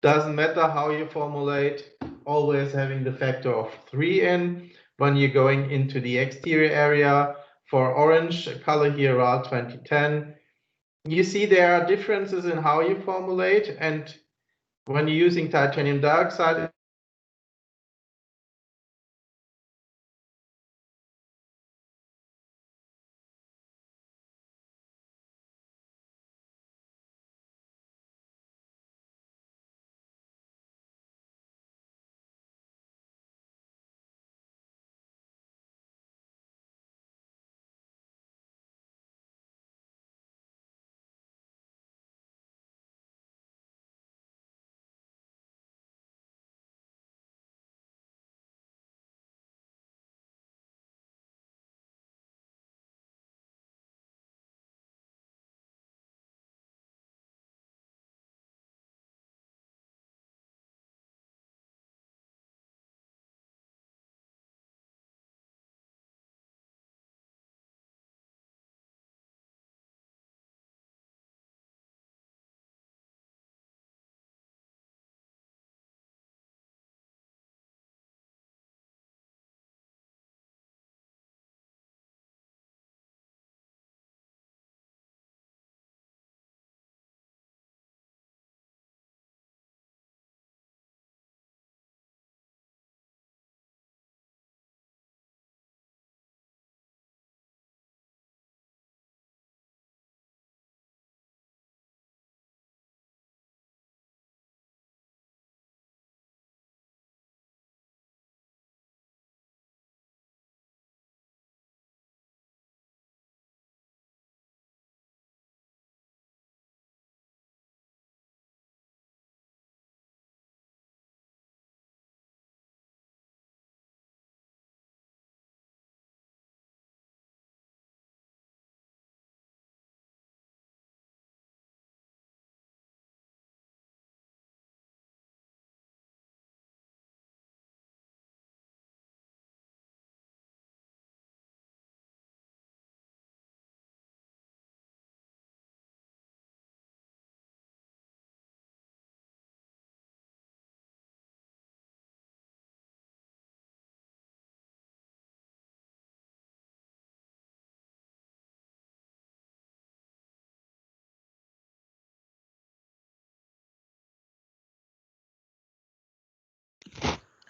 doesn't matter how you formulate, always having the factor of 3 in. When you're going into the exterior area, for orange color here, RAL 2010, you see there are differences in how you formulate, and when you're using titanium dioxide,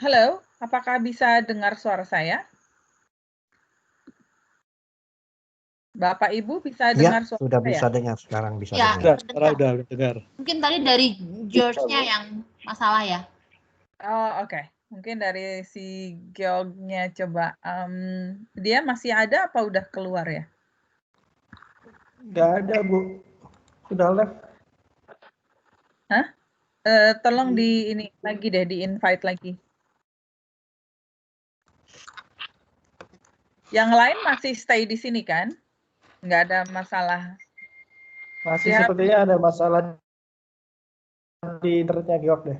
halo, apakah bisa dengar suara saya? Bapak Ibu bisa dengar suara sudah saya? bisa dengar sekarang bisa Ya, dengar. Udah dengar. mungkin tadi dari George-nya yang masalah ya. Oh, oke. Mungkin dari si Georg-nya coba. Dia masih ada apa udah keluar ya? Nggak ada, Bu. Sudah left. Hah? Tolong di ini lagi deh, di invite lagi. Yang lain masih stay di sini kan? Nggak ada masalah. Masih Ya. sepertinya ada masalah di internetnya Georg deh.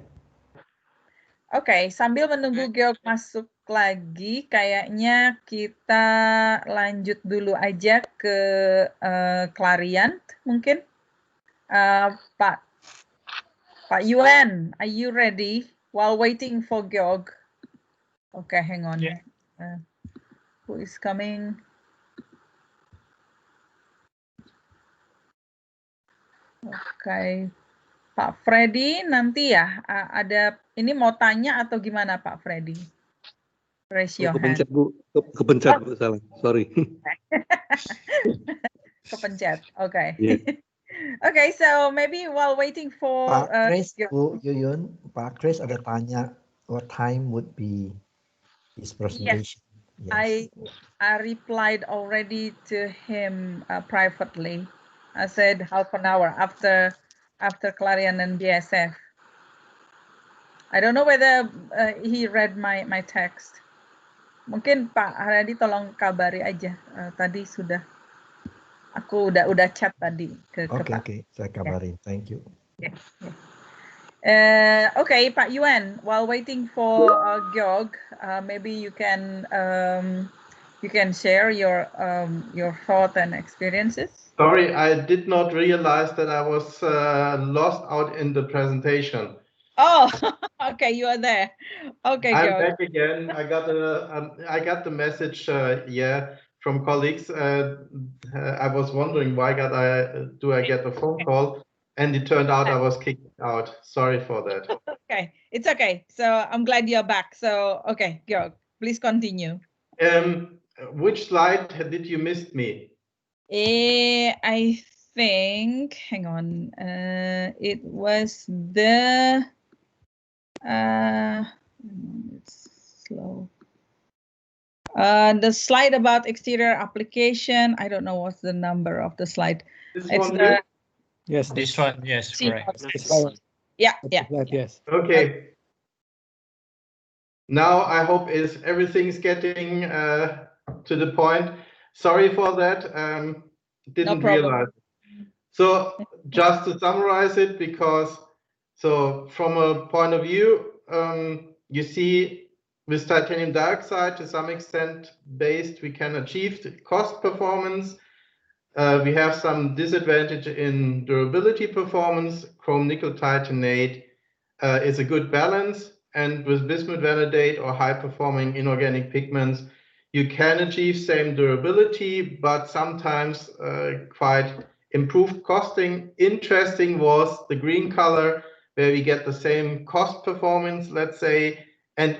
Oke, sambil menunggu Georg masuk lagi, kayaknya kita lanjut dulu aja ke Clariant mungkin. Pak Yuan, are you ready? While waiting for Georg. Okay, hang on. Yeah. Who is coming? Oke, Pak Freddy nanti ya ada ini mau tanya atau gimana Pak Freddy? Raise your hand. Kepencet Bu, kepencet Bu, salah, sorry. Kepencet, okay. Yeah. Okay, so maybe while waiting for Pak Chris, Bu Yuyun, Pak Chris ada tanya what time would be his presentation? Yes. I replied already to him privately. I said half an hour after Clarion and BSF. I don't know whether he read my text. Mungkin Pak Haryadi tolong kabari aja. Tadi sudah aku udah chat tadi ke Pak. Oke, saya kabarin. Thank you. Okay, Pak Yuan, while waiting for Georg, maybe you can share your thought and experiences. Sorry, I did not realize that I was lost out in the presentation. Oh, okay, you are there. Okay, I'm Georg. back again. I got the message, from colleagues. I was wondering why do I get a phone call, and it turned out I was kicked out. Sorry for that. Okay, it's okay. So I'm glad you're back. So okay, Georg, please continue. Which slide did you miss me? I think, hang on, it was the, it's slow. The slide about exterior application. I don't know what's the number of the slide. This It's one here? Yes. This one, yes, correct. Yeah. Yes. Okay. Now I hope everything's getting to the point. Sorry for that. Didn't realize. So just to summarize it, from a point of view, you see with titanium dioxide to some extent based, we can achieve the cost performance. We have some disadvantage in durability performance. Chrome nickel titanate is a good balance, and with bismuth vanadate or high performing inorganic pigments, you can achieve same durability, but sometimes quite improved costing. Interesting was the green color, where we get the same cost performance, let's say, and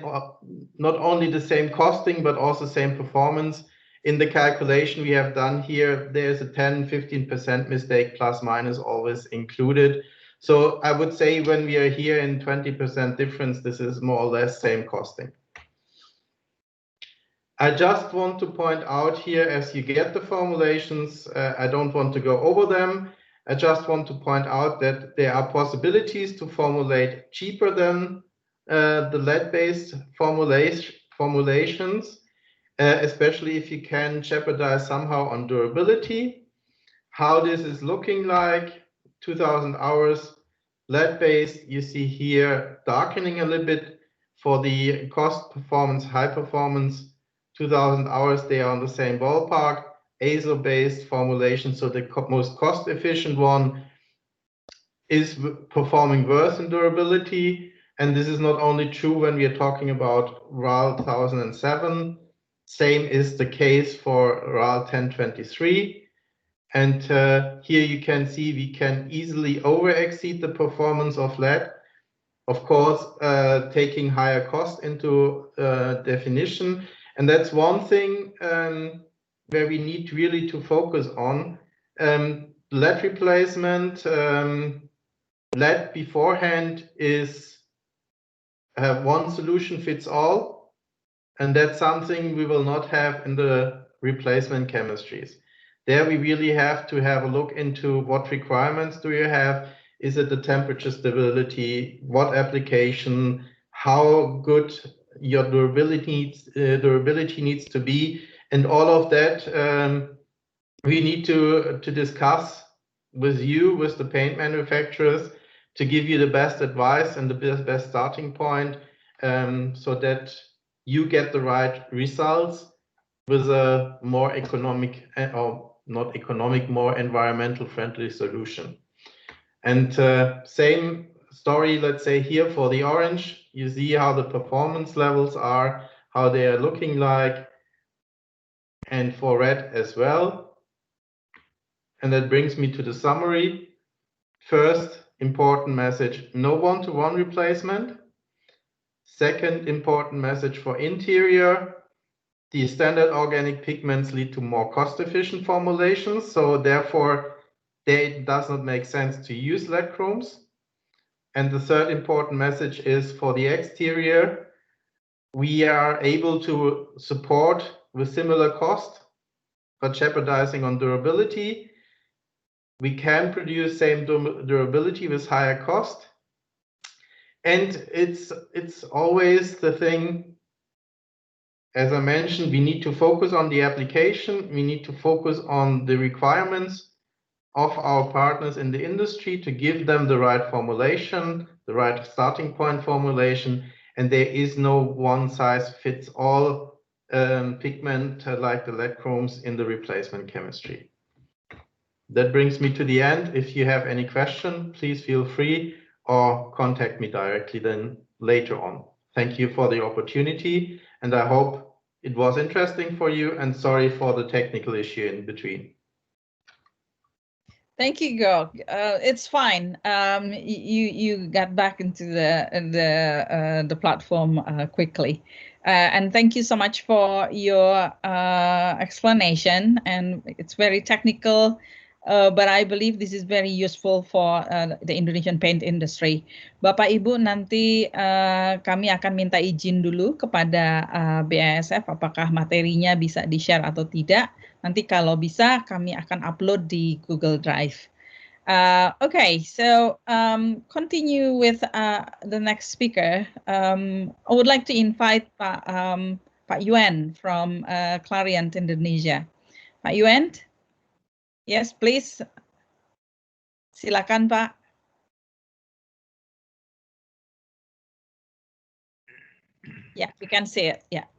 not only the same costing, but also same performance. In the calculation we have done here, there's a 10-15% mistake, plus minus always included. So I would say when we are here in 20% difference, this is more or less same costing. I just want to point out here, as you get the formulations, I don't want to go over them. I just want to point out that there are possibilities to formulate cheaper than the lead-based formulations, especially if you can jeopardize somehow on durability. How this is looking like, 2000 hours lead-based, you see here darkening a little bit for the cost performance, high performance. 2000 hours, they are on the same ballpark. Azo-based formulation, so the most cost-efficient one, is performing worse in durability. And this is not only true when we are talking about RAL 1007. Same is the case for RAL 1023. And here you can see we can easily over-exceed the performance of lead of course, taking higher cost into definition. And that's one thing where we need really to focus on. Lead replacement, lead beforehand is one solution fits all, and that's something we will not have in the replacement chemistries. There we really have to have a look into what requirements do you have. Is it the temperature stability? What application? How good your durability needs to be? And all of that we need to discuss with you, with the paint manufacturers, to give you the best advice and the best starting point, so that you get the right results with a more economic, or not economic, more environmental friendly solution. And same story, let's say here for the orange, you see how the performance levels are, how they are looking like, and for red as well. And that brings me to the summary. First important message, no one-to-one replacement. Second important message for interior, the standard organic pigments lead to more cost-efficient formulations, so therefore it does not make sense to use lead chromes. And the third important message is for the exterior, we are able to support with similar cost, but jeopardizing on durability. We can produce same durability with higher cost. And it's always the thing, as I mentioned, we need to focus on the application. We need to focus on the requirements of our partners in the industry to give them the right formulation, the right starting point formulation. And there is no one size fits all pigment like the lead chromes in the replacement chemistry. That brings me to the end. If you have any question, please feel free or contact me directly then later on. Thank you for the opportunity, and I hope it was interesting for you, and sorry for the technical issue in between. Thank you, Georg. It's fine. You got back into the platform quickly, and thank you so much for your explanation. And it's very technical, but I believe this is very useful for the Indonesian paint industry. Bapak Ibu, nanti kami akan minta izin dulu kepada BASF apakah materinya bisa di-share atau tidak. Nanti kalau bisa kami akan upload di Google Drive. Okay, so continue with the next speaker. I would like to invite Pak Yuan from Clariant Indonesia. Pak Yuan? Yes, please. Silakan, Pak. Yeah, we can see it. Yeah.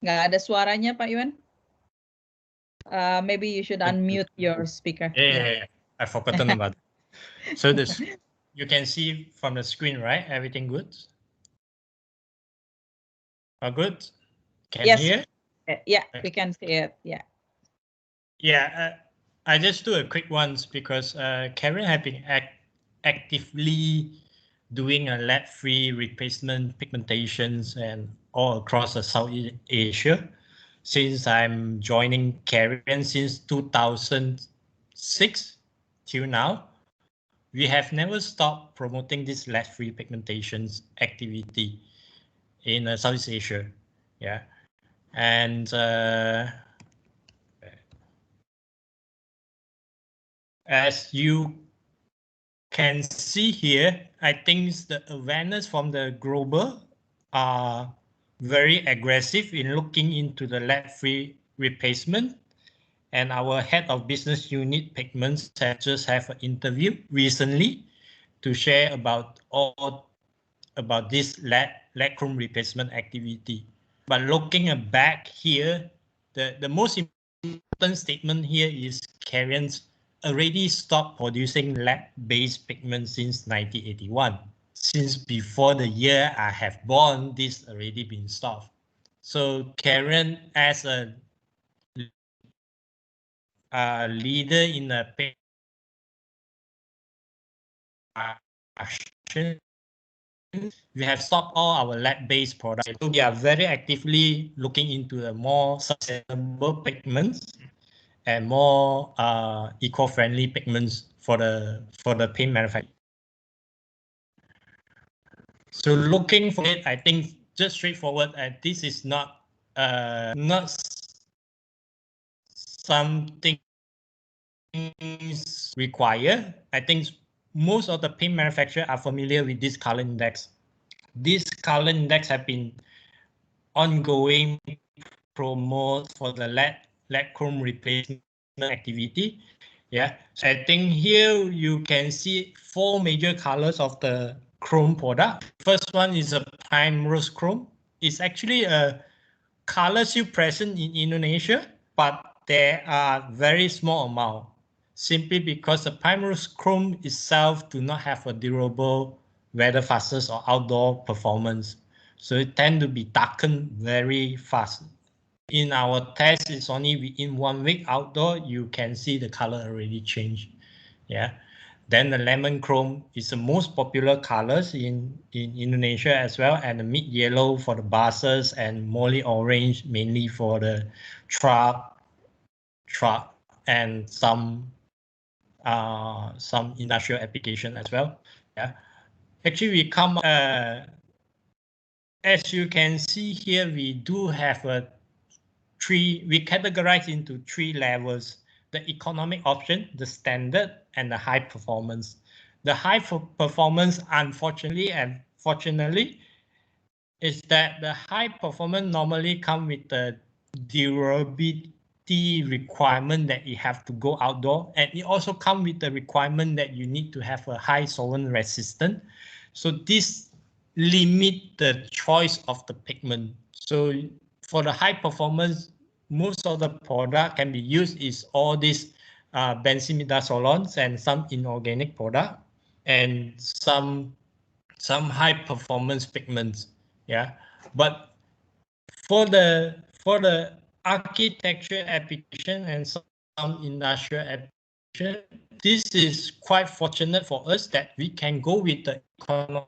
Nggak ada suaranya, Pak Yuan. Maybe you should unmute your speaker. Yeah. I've forgotten about it. So this, you can see from the screen, right? Everything good? All good? Can Yes. you hear? Yeah, we can see it. Yeah. Yeah, I just do a quick ones because Karen have been actively doing a lead-free replacement pigmentations and all across the Southeast Asia since I'm joining Karen since 2006 till now. We have never stopped promoting this lead-free pigmentations activity in Southeast Asia. Yeah, and as you can see here, I think the awareness from the global are very aggressive in looking into the lead-free replacement. And our head of business unit Pigments has just have an interview recently to share about this lead chrome replacement activity. But looking back here, the most important statement here is Clariant already stopped producing lead-based pigments since 1981. Since before the year I have born, this already been stopped. So Karen, as a leader in the production, we have stopped all our lab-based products. So we are very actively looking into the more sustainable pigments and more eco-friendly pigments for the paint manufacturing. So looking for it, I think just straightforward, this is not something required. I think most of the paint manufacturers are familiar with this color index. This color index have been ongoing promote for the lead chrome replacement activity. Yeah, so I think here you can see 4 major colors of the chrome product. First one is a prime rose chrome. It's actually a color still present in Indonesia, but there are very small amount, simply because the prime rose chrome itself do not have a durable weather fastness or outdoor performance. So it tend to be darkened very fast. In our test, it's only within 1 week outdoor, you can see the color already change. Yeah. Then the lemon chrome is the most popular colors in Indonesia as well, and the mid yellow for the buses and molly orange mainly for the truck and some industrial application as well. Yeah. Actually, we come as you can see here, we do have we categorize into 3 levels: the economic option, the standard, and the high performance. The high performance, unfortunately and fortunately, is that the high performance normally come with the durability requirement that you have to go outdoor, and it also come with the requirement that you need to have a high solvent resistant. So this limit the choice of the pigment. So for the high performance, most of the product can be used is all these benzimidazolons and some inorganic product and some high performance pigments. Yeah, but for the architecture application and some industrial application, this is quite fortunate for us that we can go with the economic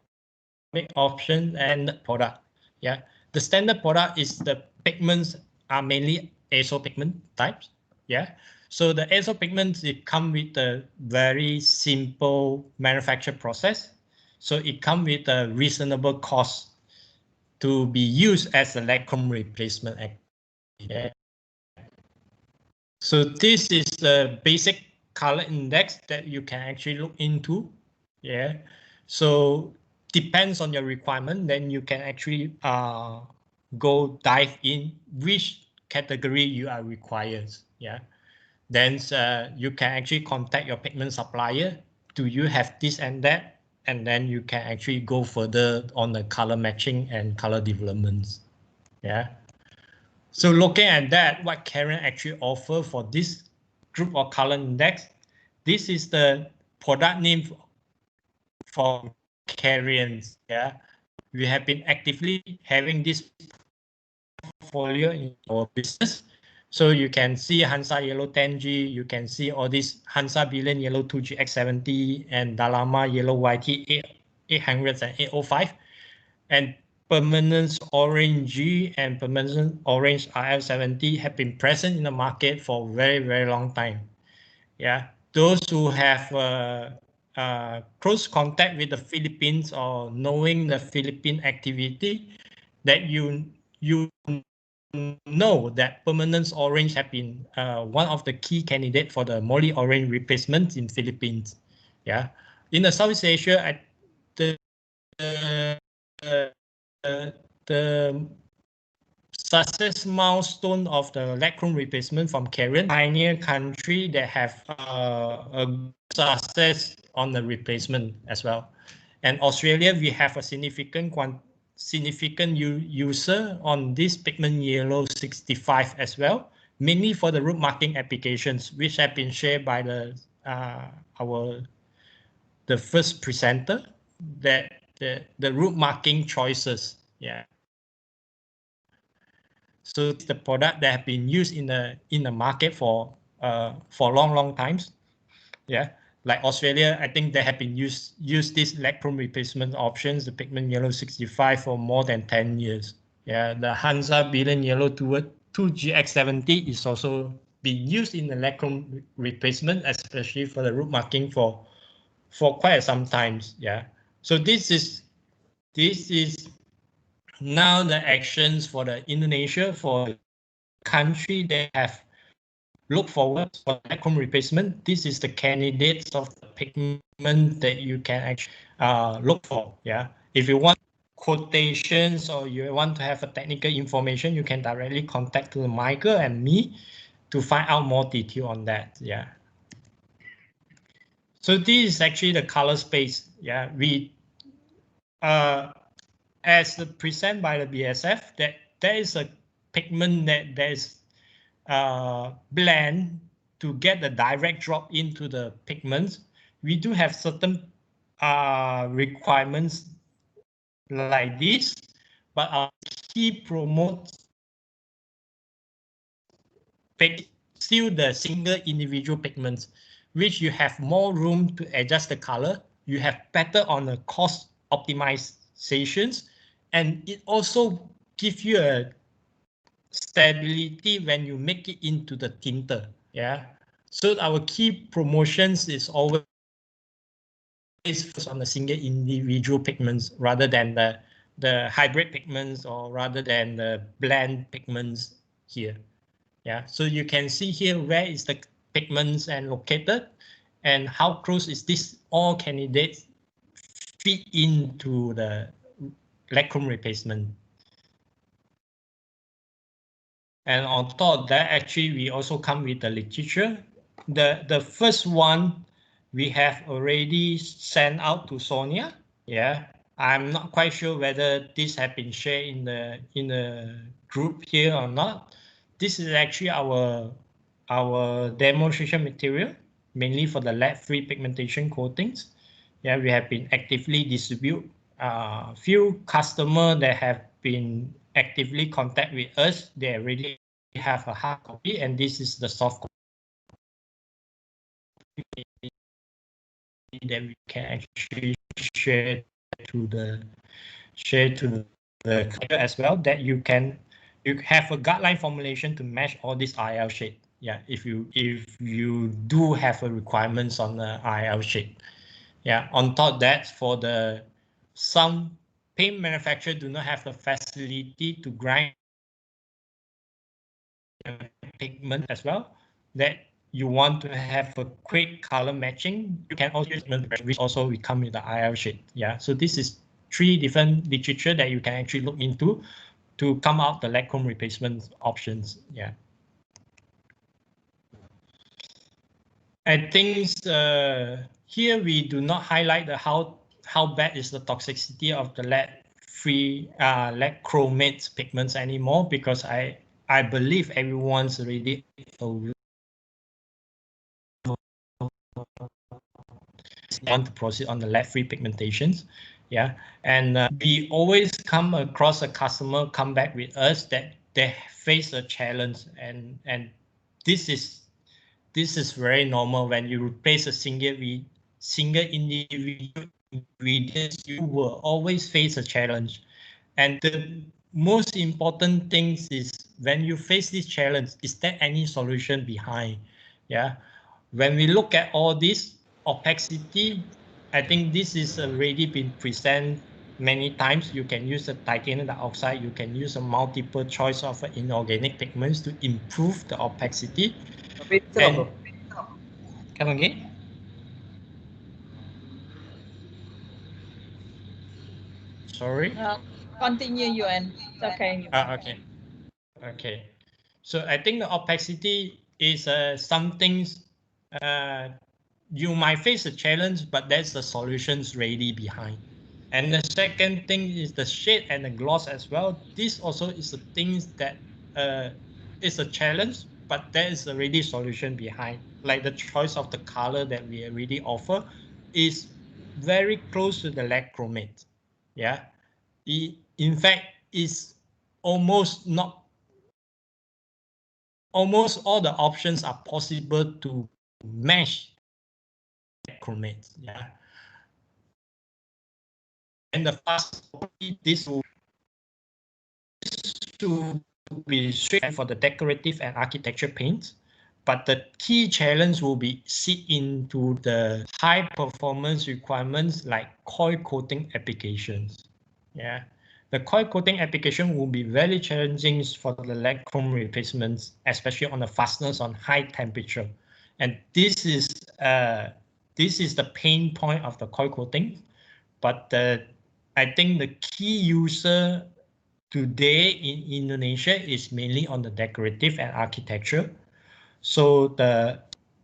option and the product. Yeah, the standard product is the pigments are mainly azo pigment types. Yeah, so the azo pigments, it come with a very simple manufacture process, so it come with a reasonable cost to be used as a lead chrome replacement. Yeah. So this is the basic color index that you can actually look into. Yeah. So depends on your requirement, then you can actually go dive in which category you are required. Yeah. Then you can actually contact your pigment supplier. Do you have this and that? And then you can actually go further on the color matching and color developments. Yeah. So looking at that, what Karen actually offer for this group of color index, this is the product name for Karen's. Yeah, we have been actively having this portfolio in our business. So you can see Hansa Yellow 10G, you can see all these Hansa Billion Yellow 2G X70 and Dalama Yellow YT 800 and 805. And Permanence Orange G and Permanence Orange RL70 have been present in the market for a very, very long time. Yeah, those who have close contact with the Philippines or knowing the Philippine activity, that you know that Permanence Orange have been one of the key candidates for the Molly Orange replacement in Philippines. Yeah, in the Southeast Asia, the success milestone of the lead chrome replacement from Karen, pioneer country that have a success on the replacement as well. And Australia, we have a significant user on this pigment yellow 65 as well, mainly for the root marking applications, which have been shared by the first presenter, that the root marking choices. Yeah. So it's the product that have been used in the market for long times. Yeah, like Australia, I think they have been use this lead chrome replacement options, the pigment yellow 65 for more than 10 years. Yeah, the Hansa Billion Yellow 2GX70 is also being used in the lead chrome replacement, especially for the root marking for quite some times. Yeah, so this is now the actions for the Indonesia, for the country that have looked forward for lead chrome replacement. This is the candidates of the pigment that you can actually look for. Yeah, if you want quotations or you want to have a technical information, you can directly contact to Michael and me to find out more detail on that. Yeah. So this is actually the color space. Yeah, we as present by the BSF, that there is a pigment that is blend to get the direct drop into the pigments. We do have certain requirements like this, but our key promotes still the single individual pigments, which you have more room to adjust the color. You have better on the cost optimizations, and it also gives you a stability when you make it into the tinter. Yeah, so our key promotions is always focused on the single individual pigments rather than the hybrid pigments, or rather than the blend pigments here. Yeah, so you can see here where is the pigments and located, and how close is this all candidates fit into the lead chrome replacement. And on top of that, actually, we also come with the literature. The first one we have already sent out to Sonia. Yeah, I'm not quite sure whether this has been shared in the group here or not. This is actually our demonstration material, mainly for the lead-free pigmentation coatings. Yeah, we have been actively distribute few customers that have been actively contact with us. They already have a hard copy, and this is the soft copy that we can actually share to the as well, that you have a guideline formulation to match all this IL shade. Yeah, if you do have a requirements on the IL shade. Yeah, on top of that, for some paint manufacturer do not have the facility to grind pigment as well, that you want to have a quick color matching, you can also use pigment, which also will come with the IL shade. Yeah, so this is 3 different literature that you can actually look into to come out the lead chrome replacement options. Yeah, I think here we do not highlight the how bad is the toxicity of the lead-free lead chromates pigments anymore, because I believe everyone's already aware want to proceed on the lead-free pigmentations. Yeah, and we always come across a customer come back with us that they face a challenge, and this is very normal. When you replace a single individual ingredients, you will always face a challenge. And the most important thing is, when you face this challenge, is there any solution behind? Yeah, when we look at all this opacity, I think this is already been presented many times. You can use the titanium dioxide, you can use a multiple choice of inorganic pigments to improve the opacity. And, come again? Sorry? Continue, Yuan. It's okay. Okay. Okay. So I think the opacity is something you might face a challenge, but there's the solutions ready behind. And the second thing is the shade and the gloss as well. This also is the things that is a challenge, but there is already solution behind. Like the choice of the color that we already offer is very close to the lead chromate. Yeah, in fact, is almost not almost all the options are possible to mesh chromates. Yeah. And the fast this will to be straight for the decorative and architecture paints, but the key challenge will be sit into the high performance requirements like coil coating applications. Yeah, the coil coating application will be very challenging for the lead chrome replacements, especially on the fasteners on high temperature. And this is the pain point of the coil coating. But I think the key user today in Indonesia is mainly on the decorative and architecture. So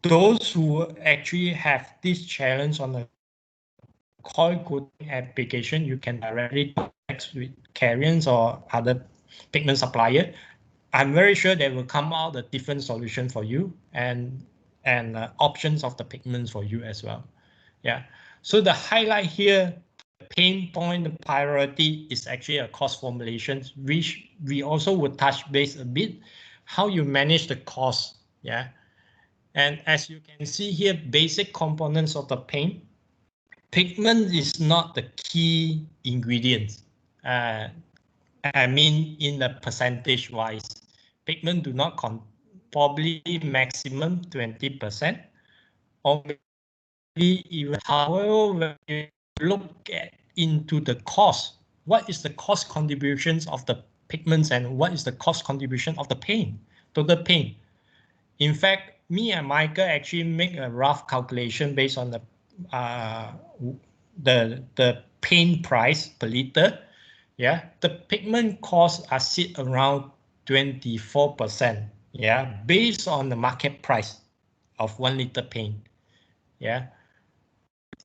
those who actually have this challenge on the coil coating application, you can directly connect with Carians or other pigment supplier. I'm very sure they will come out a different solution for you and options of the pigments for you as well. Yeah. So the highlight here, pain point, the priority is actually a cost formulation, which we also would touch base a bit, how you manage the cost. Yeah. And as you can see here, basic components of the paint, pigment is not the key ingredient. I mean, in the percentage wise, pigment do not probably maximum 20%, or maybe even, however, when you look into the cost, what is the cost contributions of the pigments and what is the cost contribution of the paint, total paint? In fact, me and Michael actually make a rough calculation based on the paint price per liter. Yeah, the pigment costs are sit around 24%. Yeah, based on the market price of 1 liter paint. Yeah,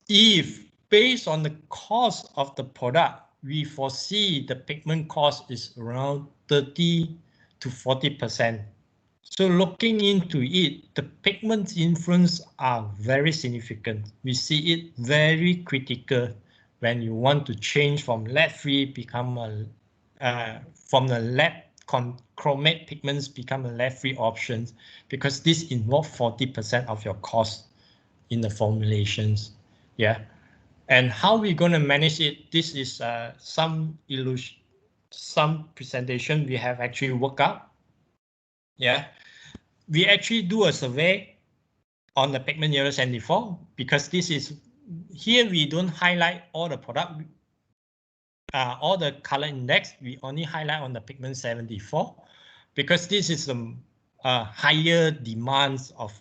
if based on the cost of the product, we foresee the pigment cost is around 30 to 40%. So looking into it, the pigment influence are very significant. We see it very critical when you want to change from lead-free become from the lead chromate pigments become a lead-free option, because this involves 40% of your cost in the formulations. Yeah, and how we're going to manage it, this is some presentation we have actually worked out. Yeah, we actually do a survey on the pigment yellow 74, because this is here we don't highlight all the product, all the color index. We only highlight on the pigment 74, because this is the higher demands of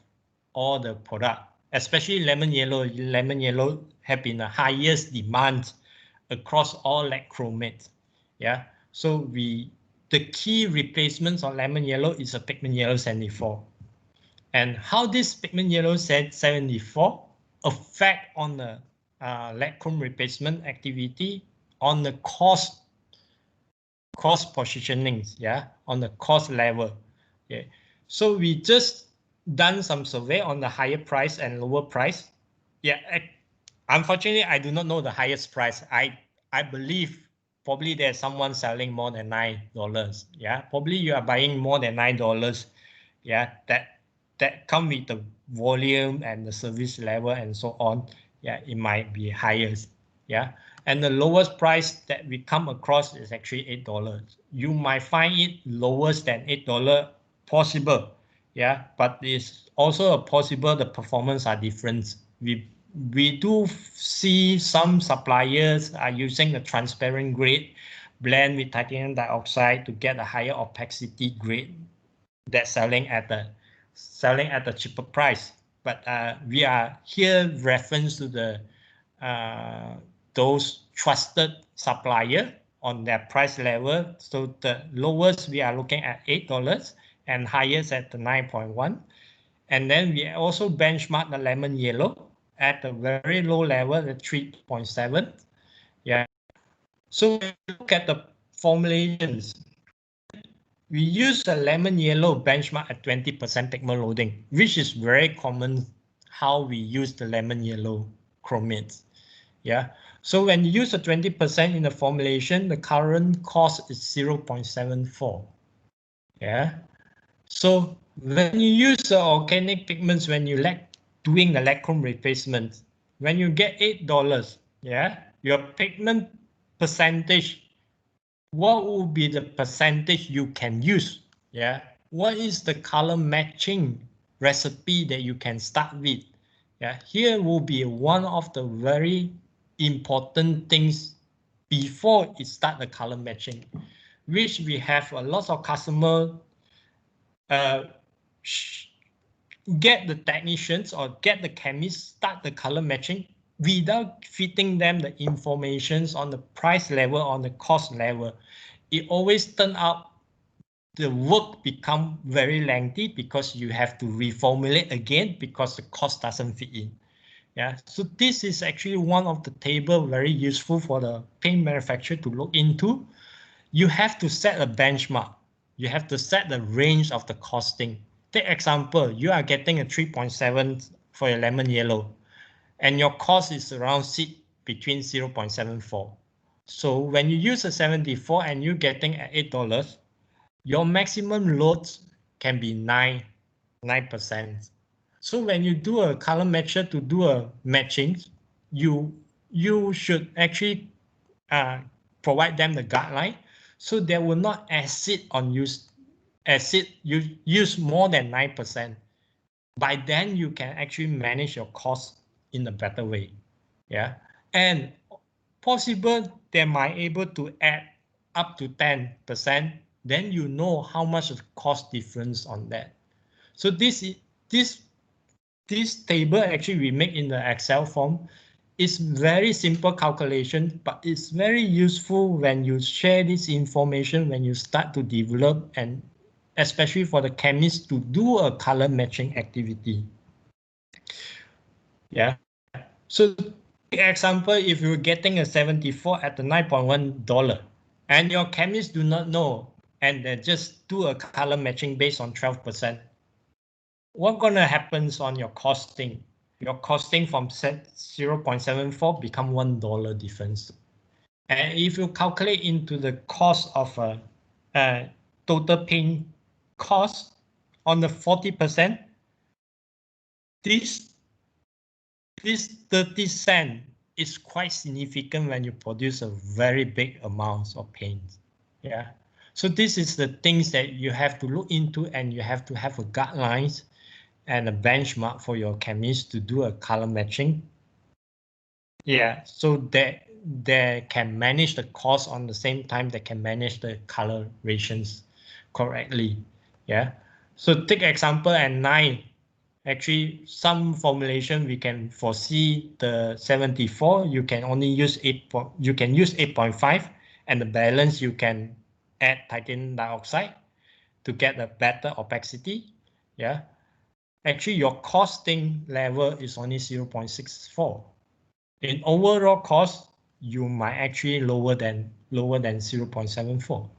all the product, especially lemon yellow. Lemon yellow have been the highest demand across all lead chromates. Yeah, so the key replacements on lemon yellow is a pigment yellow 74. And how this pigment yellow 74 affect on the lead chrome replacement activity on the cost positionings, yeah, on the cost level. Yeah, so we just done some survey on the higher price and lower price. Yeah, unfortunately, I do not know the highest price. I believe probably there's someone selling more than $9. Yeah, probably you are buying more than $9. Yeah, that come with the volume and the service level and so on. Yeah, it might be highest. Yeah, and the lowest price that we come across is actually $8. You might find it lowest than $8 possible. Yeah, but it's also a possible the performance are different. We do see some suppliers are using the transparent grade blend with titanium dioxide to get a higher opacity grade that's selling at the cheaper price. But we are here reference to the those trusted supplier on their price level. So the lowest we are looking at $8 and highest at the 9.1. And then we also benchmark the lemon yellow at a very low level at 3.7. Yeah. So look at the formulations. We use a lemon yellow benchmark at 20% pigment loading, which is very common how we use the lemon yellow chromates. Yeah. So when you use a 20% in the formulation, the current cost is 0.74. Yeah. So when you use the organic pigments, when you doing the lead chrome replacement, when you get $8, yeah, your pigment percentage, what will be the percentage you can use? Yeah, what is the color matching recipe that you can start with? Yeah, here will be one of the very important things before it start the color matching, which we have a lot of customer get the technicians or get the chemists start the color matching without feeding them the informations on the price level, on the cost level. It always turn out the work become very lengthy because you have to reformulate again because the cost doesn't fit in. Yeah, so this is actually one of the table very useful for the paint manufacturer to look into. You have to set a benchmark. You have to set the range of the costing. Take example, you are getting a 3.7 for your lemon yellow, and your cost is around between 0.74. So when you use a 74 and you're getting at $8, your maximum loads can be 9%. So when you do a color matcher to do a matching, you should actually provide them the guideline so they will not use more than 9%. By then you can actually manage your cost in a better way. Yeah, and possible they might able to add up to 10%. Then you know how much of cost difference on that. So this table actually we make in the Excel form. It's very simple calculation, but it's very useful when you share this information when you start to develop, and especially for the chemists to do a color matching activity. Yeah. So example, if you're getting a 74 at the $9.1 and your chemists do not know and they just do a color matching based on 12%, what's gonna happen on your costing? Your costing from 0.74 become $1 difference. And if you calculate into the cost of a total paint cost on the 40%, this 30 cents is quite significant when you produce a very big amounts of paint. Yeah. So this is the things that you have to look into, and you have to have a guidelines and a benchmark for your chemists to do a color matching. Yeah, so that they can manage the cost on the same time they can manage the colorations correctly. Yeah, so take example at 9. Actually, some formulation we can foresee the 74. You can only use 8.5, and the balance you can add titanium dioxide to get a better opacity. Yeah. Actually, your costing level is only 0.64. In overall cost, you might actually lower than 0.74.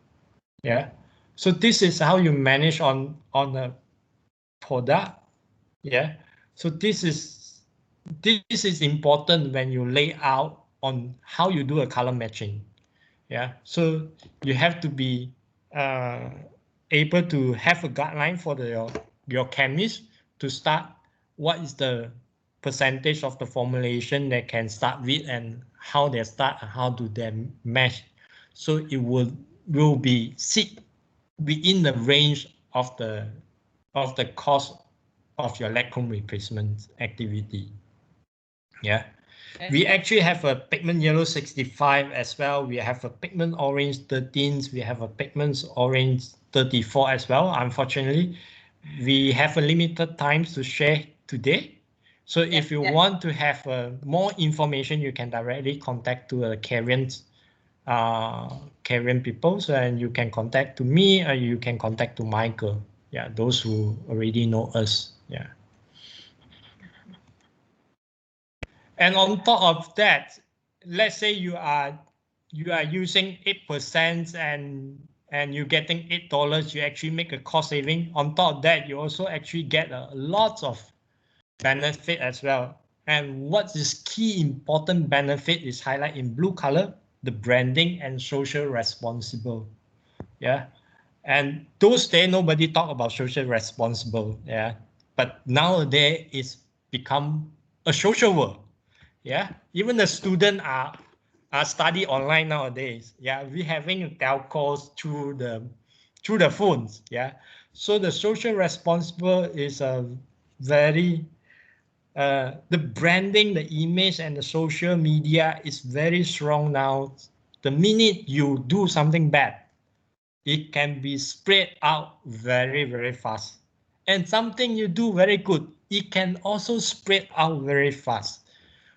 Yeah. So this is how you manage on a product. Yeah. So this is important when you lay out on how you do a color matching. Yeah. So you have to be able to have a guideline for your chemist to start what is the percentage of the formulation they can start with and how they start and how do they mesh. So it will be sit within the range of the cost of your lead chrome replacement activity. Yeah. We actually have a pigment yellow 65 as well. We have a pigment orange 13. We have a pigment orange 34 as well. Unfortunately, we have a limited time to share today. So if you want to have more information, you can directly contact to Carrion people, and you can contact to me, or you can contact to Michael. Yeah, those who already know us. Yeah. And on top of that, let's say you are using 8% and you're getting $8, you actually make a cost saving. On top of that, you also actually get a lot of benefit as well. And what is key important benefit is highlighted in blue color, the branding and social responsible. Yeah. And those days, nobody talk about social responsible, yeah. But nowadays, it's become a social world, yeah. Even the students are study online nowadays, yeah. We having telcos through the phones, yeah. So the social responsible is a very the branding, the image, and the social media is very strong now. The minute you do something bad, it can be spread out very, very fast. And something you do very good, it can also spread out very fast.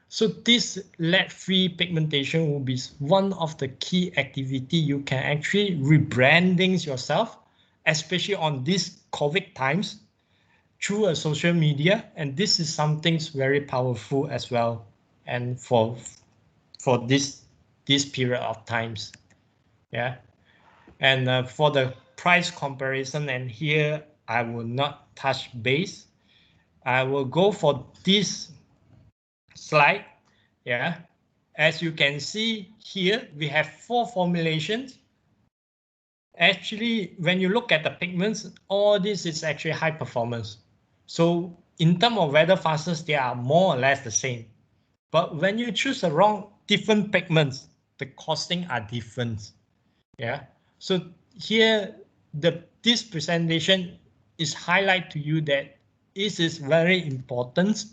So this lead-free pigmentation will be one of the key activity you can actually rebranding yourself, especially on these COVID times, through a social media. And this is something very powerful as well. And for this period of times, yeah. And for the price comparison, and here I will not touch base. I will go for this slide. Yeah, as you can see here, we have 4 formulations. Actually, when you look at the pigments, all this is actually high performance. So in terms of weather fastest, they are more or less the same. But when you choose the wrong different pigments, the costing are different. Yeah. So here, this presentation is highlight to you that it is very important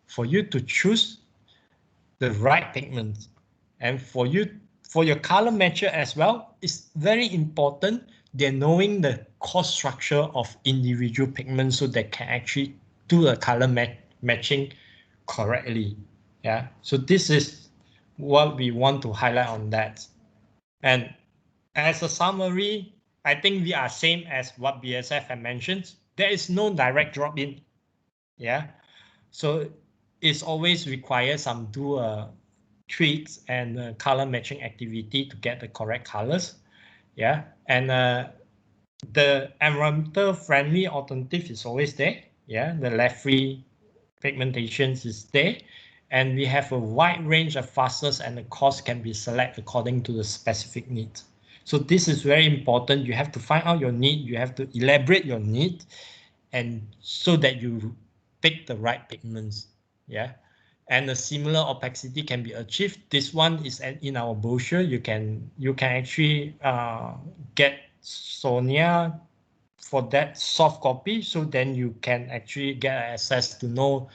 for you to choose the right pigments, and for your color matcher as well. It's very important than knowing the cost structure of individual pigments so they can actually do a color matching correctly. Yeah. So this is what we want to highlight on that. And as a summary, I think we are same as what BSF had mentioned. There is no direct drop-in. Yeah. So it's always requires some tweaks and color matching activity to get the correct colors. Yeah. And the environmental friendly alternative is always there. Yeah. The lead-free pigmentations is there. And we have a wide range of fastness, and the cost can be selected according to the specific needs. So this is very important. You have to find out your need. You have to elaborate your need, and so that you pick the right pigments. Yeah. And a similar opacity can be achieved. This one is in our brochure. You can actually get Sonia for that soft copy. So then you can actually get access to know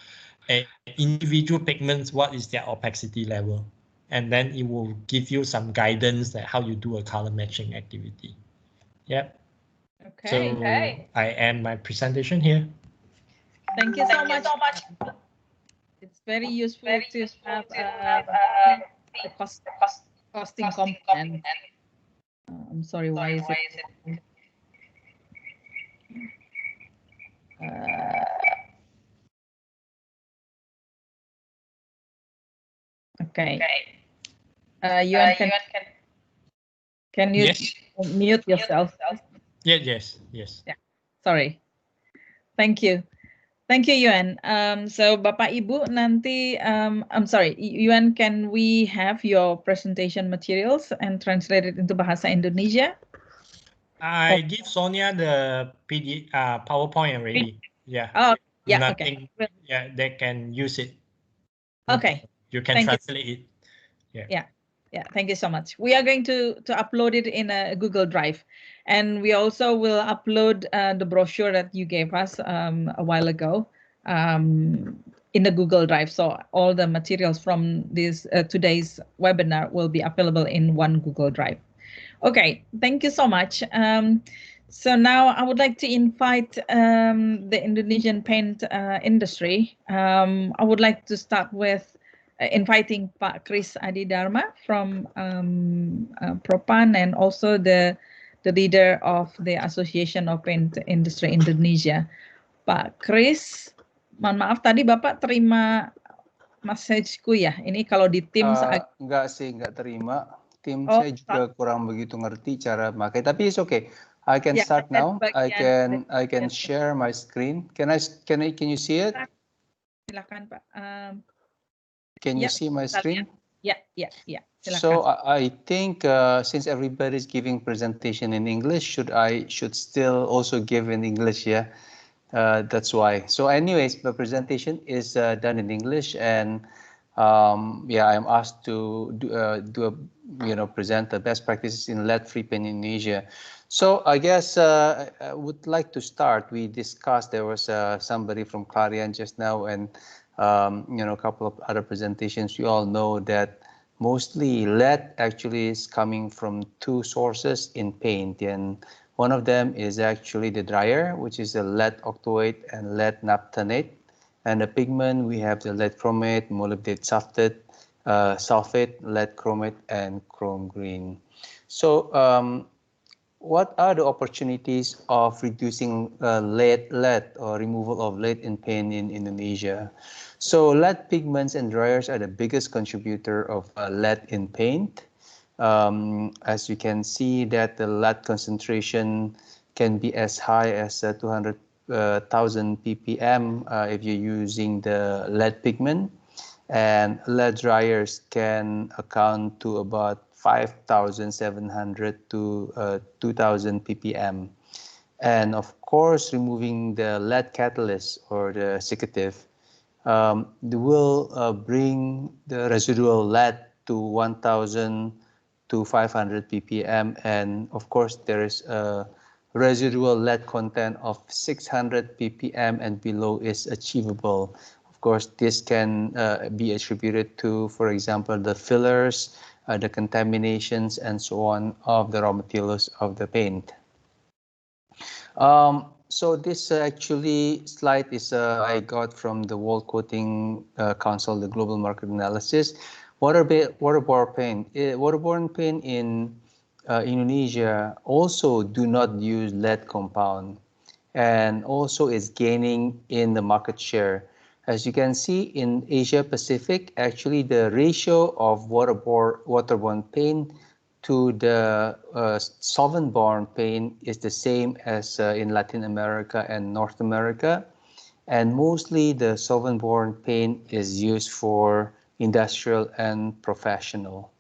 individual pigments, what is their opacity level. And then it will give you some guidance that how you do a color matching activity. Yep. Okay. So I end my presentation here. Thank you so much. It's very useful to have the costing component. I'm sorry, why is it? Okay. Yuan, can you mute yourself? Yes. Yeah. Sorry. Thank you. Thank you, Yuan. So Bapak Ibu nanti, I'm sorry, Yuan, can we have your presentation materials and translate it into Bahasa Indonesia? I give Sonia the PowerPoint already. Yeah. Oh, yeah. Nothing. Okay. Yeah, they can use it. Okay. You can translate it. Yeah. Yeah. Thank you so much. We are going to upload it in a Google Drive, and we also will upload the brochure that you gave us a while ago in the Google Drive. So all the materials from this today's webinar will be available in one Google Drive. Okay. Thank you so much. So now I would like to invite the Indonesian paint industry. I would like to start with inviting Pak Chris Adidharma from Propan, and also the leader of the Association of Paint Industry Indonesia. Pak Chris, mohon maaf tadi Bapak terima messageku ya. Ini kalau di Teams enggak sih, enggak terima. Tim saya juga kurang begitu ngerti cara pakai, tapi it's okay. I can start now. I can share my screen. Can you see it? Silakan Pak. Can you see my screen? Yeah. So I think since everybody's giving presentation in English, should still also give in English? Yeah, that's why. So anyways, the presentation is done in English, and yeah, I'm asked to present the best practices in lead-free paint in Indonesia. So I guess I would like to start. We discussed, there was somebody from Clarion just now, and a couple of other presentations. You all know that mostly lead actually is coming from two sources in paint, and one of them is actually the dryer, which is the lead octanoate and lead naphthenate. And the pigment, we have the lead chromate, molybdenate sulfate, lead chromate, and chrome green. So what are the opportunities of reducing lead or removal of lead in paint in Indonesia? So lead pigments and dryers are the biggest contributor of lead in paint. As you can see that the lead concentration can be as high as 200,000 ppm if you're using the lead pigment, and lead dryers can account to about 5,700 to 2,000 ppm. And of course, removing the lead catalyst or the secretive will bring the residual lead to 1,000 to 500 ppm, and of course there is a residual lead content of 600 ppm and below is achievable. Of course, this can be attributed to, for example, the fillers, the contaminations, and so on of the raw materials of the paint. So this actually slide is I got from the World Coating Council, the Global Market Analysis. Waterborne paint. Waterborne paint in Indonesia also do not use lead compound, and also is gaining in the market share. As you can see in Asia Pacific, actually the ratio of waterborne paint to the solvent-borne paint is the same as in Latin America and North America. And mostly the solvent-borne paint is used for industrial and professional.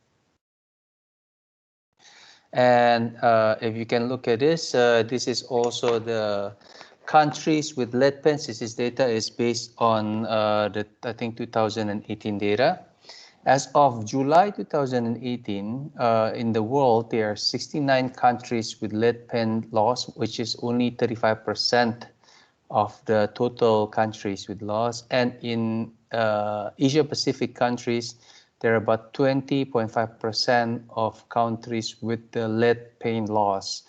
And if you can look at this, this is also the countries with lead paints. This data is based on I think 2018 data. As of July 2018, in the world, there are 69 countries with lead paint laws, which is only 35% of the total countries with laws. And in Asia Pacific countries, there are about 20.5% of countries with the lead paint laws.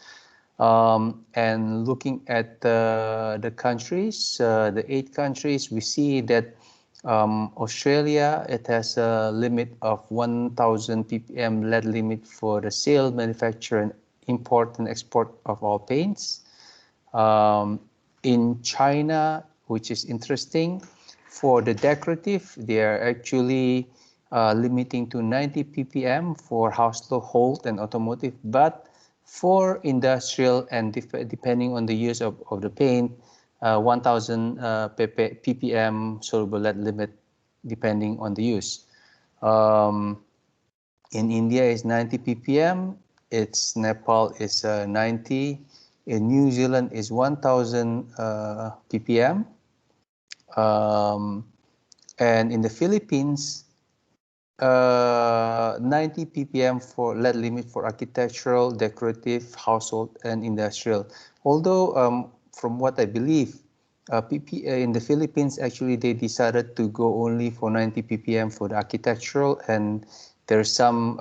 And looking at the countries, the 8 countries, we see that Australia, it has a limit of 1,000 ppm lead limit for the sale, manufacture, and import and export of all paints. In China, which is interesting, for the decorative, they are actually limiting to 90 ppm for household and automotive, but for industrial and depending on the use of the paint, 1,000 ppm soluble lead limit depending on the use. In India is 90 ppm, Nepal is 90, in New Zealand is 1,000 ppm, and in the Philippines 90 ppm for lead limit for architectural, decorative, household, and industrial. Although from what I believe, in the Philippines, actually they decided to go only for 90 ppm for the architectural, and there's some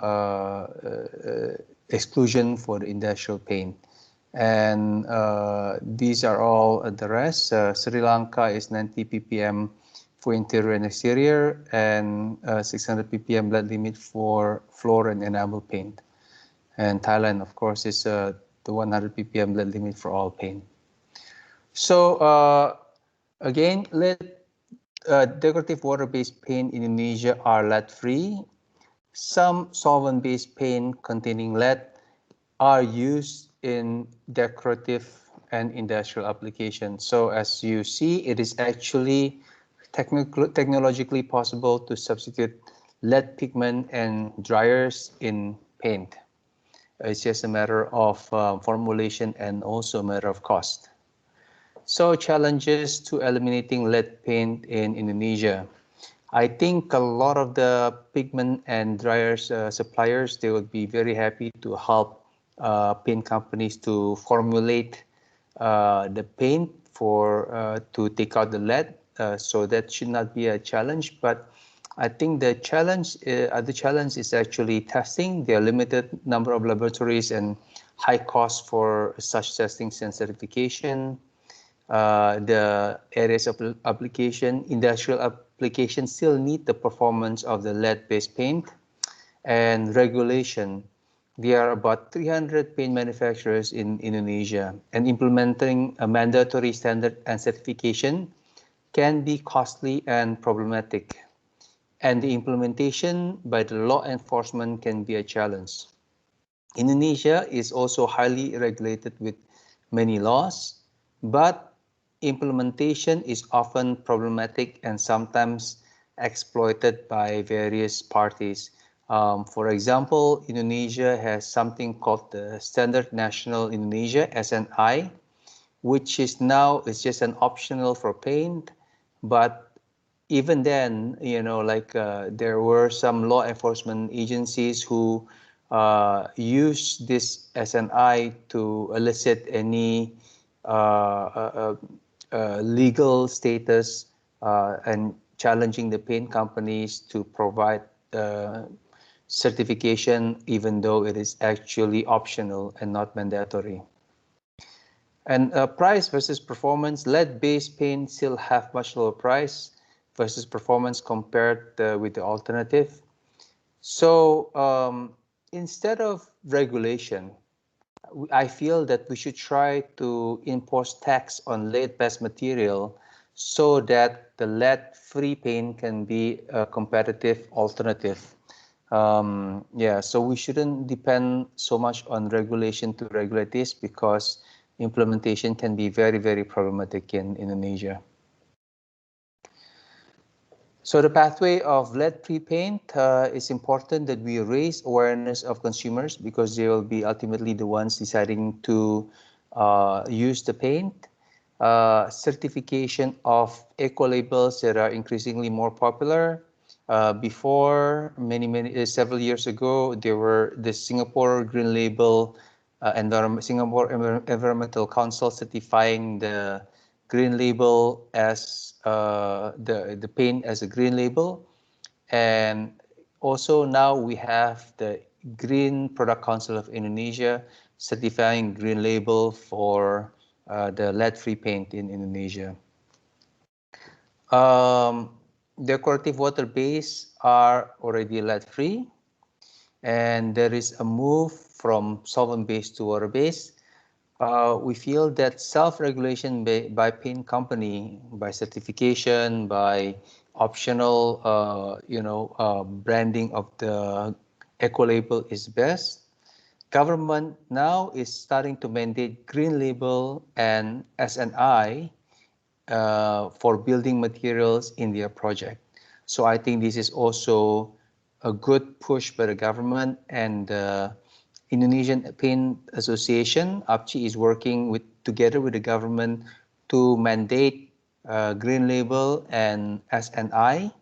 exclusion for the industrial paint. And these are all the rest. Sri Lanka is 90 ppm for interior and exterior, and 600 ppm lead limit for floor and enamel paint. And Thailand, of course, is the 100 ppm lead limit for all paint. So again, decorative water-based paint in Indonesia are lead-free. Some solvent-based paint containing lead are used in decorative and industrial applications. So as you see, it is actually technologically possible to substitute lead pigment and dryers in paint. It's just a matter of formulation and also a matter of cost. So challenges to eliminating lead paint in Indonesia. I think a lot of the pigment and dryers suppliers, they would be very happy to help paint companies to formulate the paint for to take out the lead. So that should not be a challenge. But I think the challenge is actually testing. There are limited number of laboratories and high cost for such testing and certification. The areas of application, industrial applications still need the performance of the lead-based paint. And regulation, there are about 300 paint manufacturers in Indonesia, and implementing a mandatory standard and certification can be costly and problematic. And the implementation by the law enforcement can be a challenge. Indonesia is also highly regulated with many laws, but implementation is often problematic and sometimes exploited by various parties. For example, Indonesia has something called the Standard National Indonesia, SNI, which is now is just an optional for paint, but even then, you know, like there were some law enforcement agencies who use this SNI to elicit any legal status and challenging the paint companies to provide certification, even though it is actually optional and not mandatory. And price versus performance, lead-based paint still have much lower price versus performance compared with the alternative. So instead of regulation, I feel that we should try to impose tax on lead-based material so that the lead-free paint can be a competitive alternative. Yeah, so we shouldn't depend so much on regulation to regulate this, because implementation can be very, very problematic in Indonesia. So the pathway of lead-free paint is important that we raise awareness of consumers, because they will be ultimately the ones deciding to use the paint. Certification of eco-labels that are increasingly more popular. Before several years ago, there were the Singapore Green Label, Singapore Environmental Council certifying the green label as the paint as a green label. And also now we have the Green Product Council of Indonesia certifying green label for the lead-free paint in Indonesia. Decorative water base are already lead-free, and there is a move from solvent-based to water-based. We feel that self-regulation by paint company, by certification, by optional, branding of the eco-label is best. Government now is starting to mandate green label and SNI for building materials in their project. So I think this is also a good push by the government, and Indonesian Paint Association, APCI, is working together with the government to mandate green label and SNI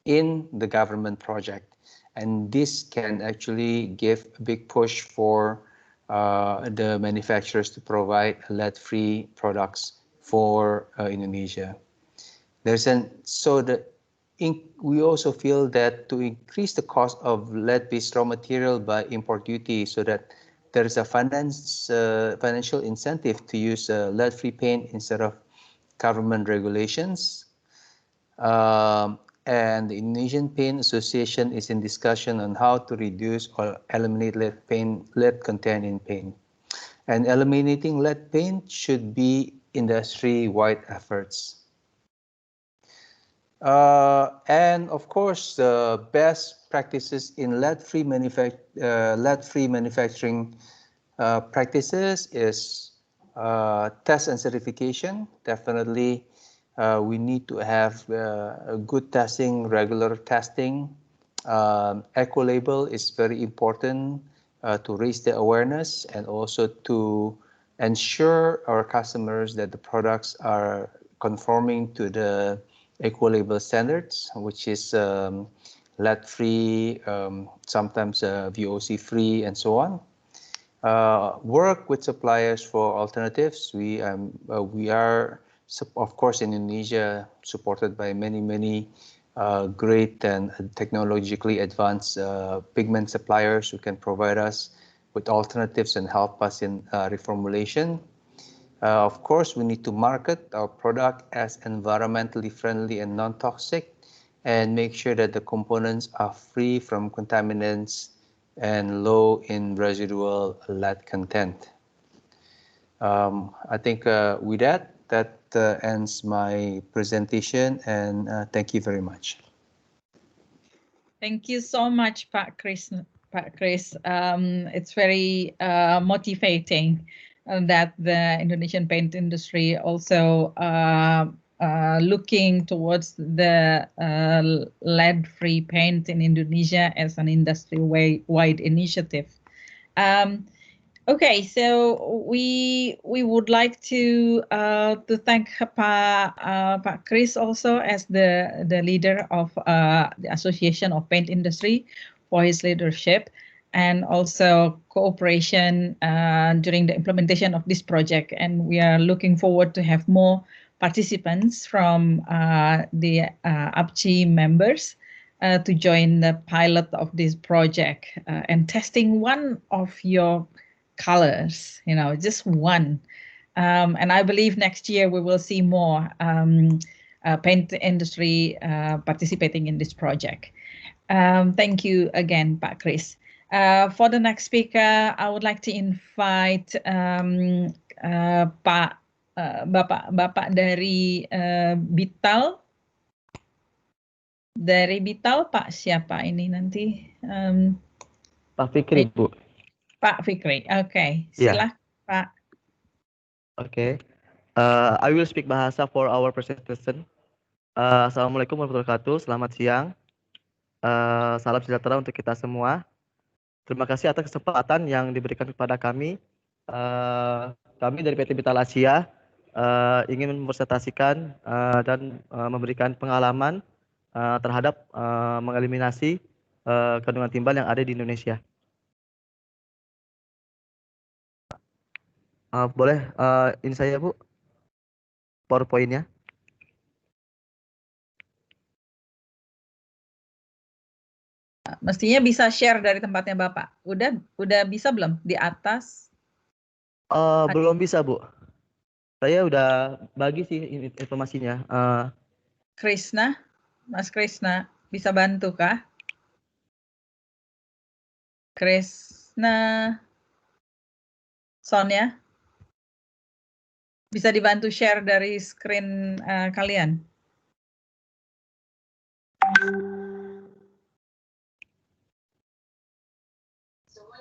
in the government project. And this can actually give a big push for the manufacturers to provide lead-free products for Indonesia. We also feel that to increase the cost of lead-based raw material by import duty, so that there is a financial incentive to use lead-free paint instead of government regulations. And the Indonesian Paint Association is in discussion on how to reduce or eliminate lead content in paint. And eliminating lead paint should be industry-wide efforts. And of course, the best practices in lead-free manufacturing practices is test and certification. Definitely, we need to have good testing, regular testing, eco-label is very important to raise the awareness and also to ensure our customers that the products are conforming to the eco-label standards, which is lead-free, sometimes VOC-free, and so on. Work with suppliers for alternatives. We are, of course, in Indonesia, supported by many great and technologically advanced pigment suppliers who can provide us with alternatives and help us in reformulation. Of course, we need to market our product as environmentally friendly and non-toxic, and make sure that the components are free from contaminants and low in residual lead content. I think with that ends my presentation, and thank you very much. Thank you so much, Pak Chris. It's very motivating that the Indonesian paint industry also looking towards the lead-free paint in Indonesia as an industry-wide initiative. Okay, so we would like to thank Pak Chris also as the leader of the Association of Paint Industry for his leadership and also cooperation during the implementation of this project. And we are looking forward to have more participants from the APCI members to join the pilot of this project and testing one of your colors, just one. And I believe next year we will see more paint industry participating in this project. Thank you again, Pak Chris. For the next speaker, I would like to invite Bapak dari Bital. Dari Bital, Pak siapa ini nanti? Pak Fikri, Bu. Pak Fikri, okay. Silakan, Pak. Okay. I will speak bahasa for our presentation. Assalamualaikum warahmatullahi wabarakatuh. Selamat siang. Salam sejahtera untuk kita semua. Terima kasih atas kesempatan yang diberikan kepada kami. Kami dari PT Bital Asia ingin mempresentasikan dan memberikan pengalaman terhadap mengeliminasi kandungan timbal yang ada di Indonesia. Boleh ini saya, Bu, PowerPoint-nya. Mestinya bisa share dari tempatnya Bapak. Udah bisa belum di atas? Belum bisa, Bu. Saya udah bagi sih informasinya. Krishna, Mas Krishna, bisa bantu kah? Krishna, Sonia, bisa dibantu share dari screen kalian?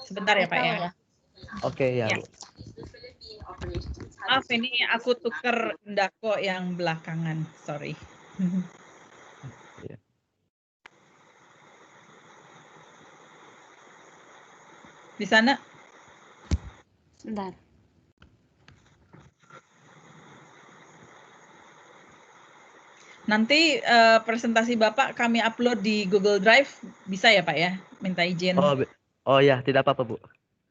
Sebentar ya Pak ya. Oke ya. Maaf ini aku tuker Indako yang belakangan, sorry. Di sana? Sebentar. Nanti presentasi Bapak kami upload di Google Drive, bisa ya Pak ya? Minta izin. Oh ya, tidak apa-apa, Bu.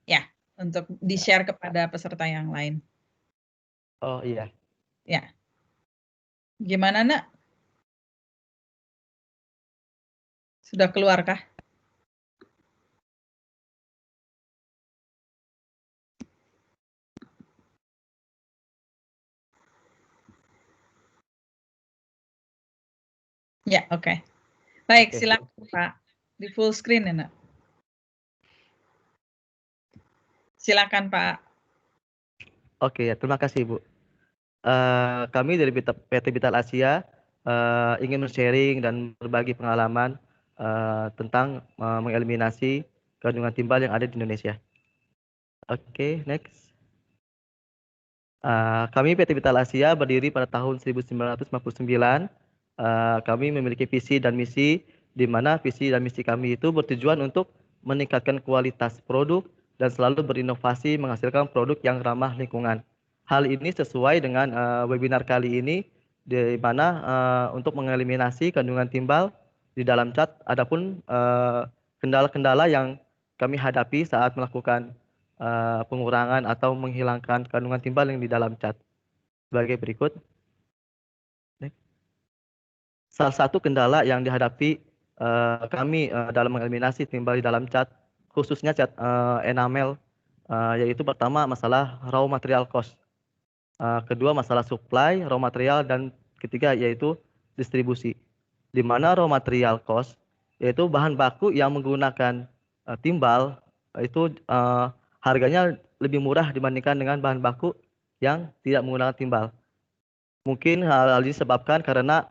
Ya, untuk di-share kepada peserta yang lain. Oh iya. Ya. Gimana, Nak? Sudah keluar kah? Ya, oke. Baik, silakan Pak. Di full screen ya, Nak. Silakan Pak. Oke ya, terima kasih Bu. Kami dari PT Bital Asia ingin sharing dan berbagi pengalaman tentang mengeliminasi kandungan timbal yang ada di Indonesia. Oke, next. Kami PT Bital Asia berdiri pada tahun 1959. Kami memiliki visi dan misi di mana visi dan misi kami itu bertujuan untuk meningkatkan kualitas produk dan selalu berinovasi menghasilkan produk yang ramah lingkungan. Hal ini sesuai dengan webinar kali ini, di mana untuk mengeliminasi kandungan timbal di dalam cat, adapun kendala-kendala yang kami hadapi saat melakukan pengurangan atau menghilangkan kandungan timbal yang di dalam cat. Sebagai berikut. Salah satu kendala yang dihadapi kami dalam mengeliminasi timbal di dalam cat, khususnya cat enamel, yaitu pertama masalah raw material cost, kedua masalah supply raw material, dan ketiga yaitu distribusi. Di mana raw material cost yaitu bahan baku yang menggunakan timbal itu harganya lebih murah dibandingkan dengan bahan baku yang tidak menggunakan timbal. Mungkin hal ini disebabkan karena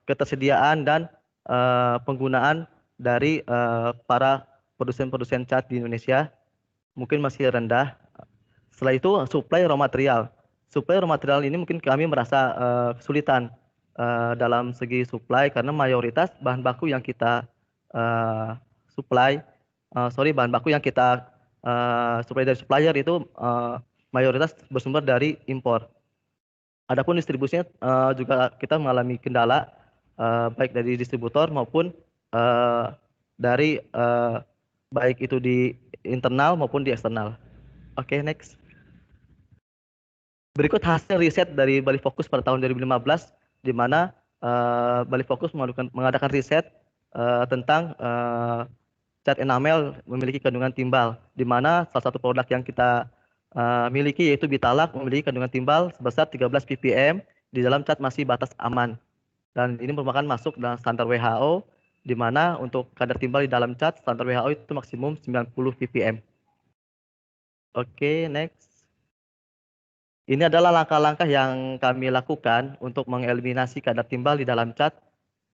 ketersediaan dan penggunaan dari para produsen-produsen cat di Indonesia mungkin masih rendah. Setelah itu supply raw material. Supply raw material ini mungkin kami merasa kesulitan dalam segi supply karena mayoritas bahan baku yang kita bahan baku yang kita supply dari supplier itu mayoritas bersumber dari impor. Adapun distribusinya juga kita mengalami kendala baik dari distributor maupun dari baik itu di internal maupun di eksternal. Oke, next. Berikut hasil riset dari Bali Fokus pada tahun 2015, di mana Bali Fokus mengadakan riset tentang cat enamel memiliki kandungan timbal, di mana salah satu produk yang kita miliki yaitu Bitalak memiliki kandungan timbal sebesar 13 ppm, di dalam cat masih batas aman. Dan ini merupakan masuk dalam standar WHO, di mana untuk kadar timbal di dalam cat standar WHO itu maksimum 90 ppm. Oke, next. Ini adalah langkah-langkah yang kami lakukan untuk mengeliminasi kadar timbal di dalam cat,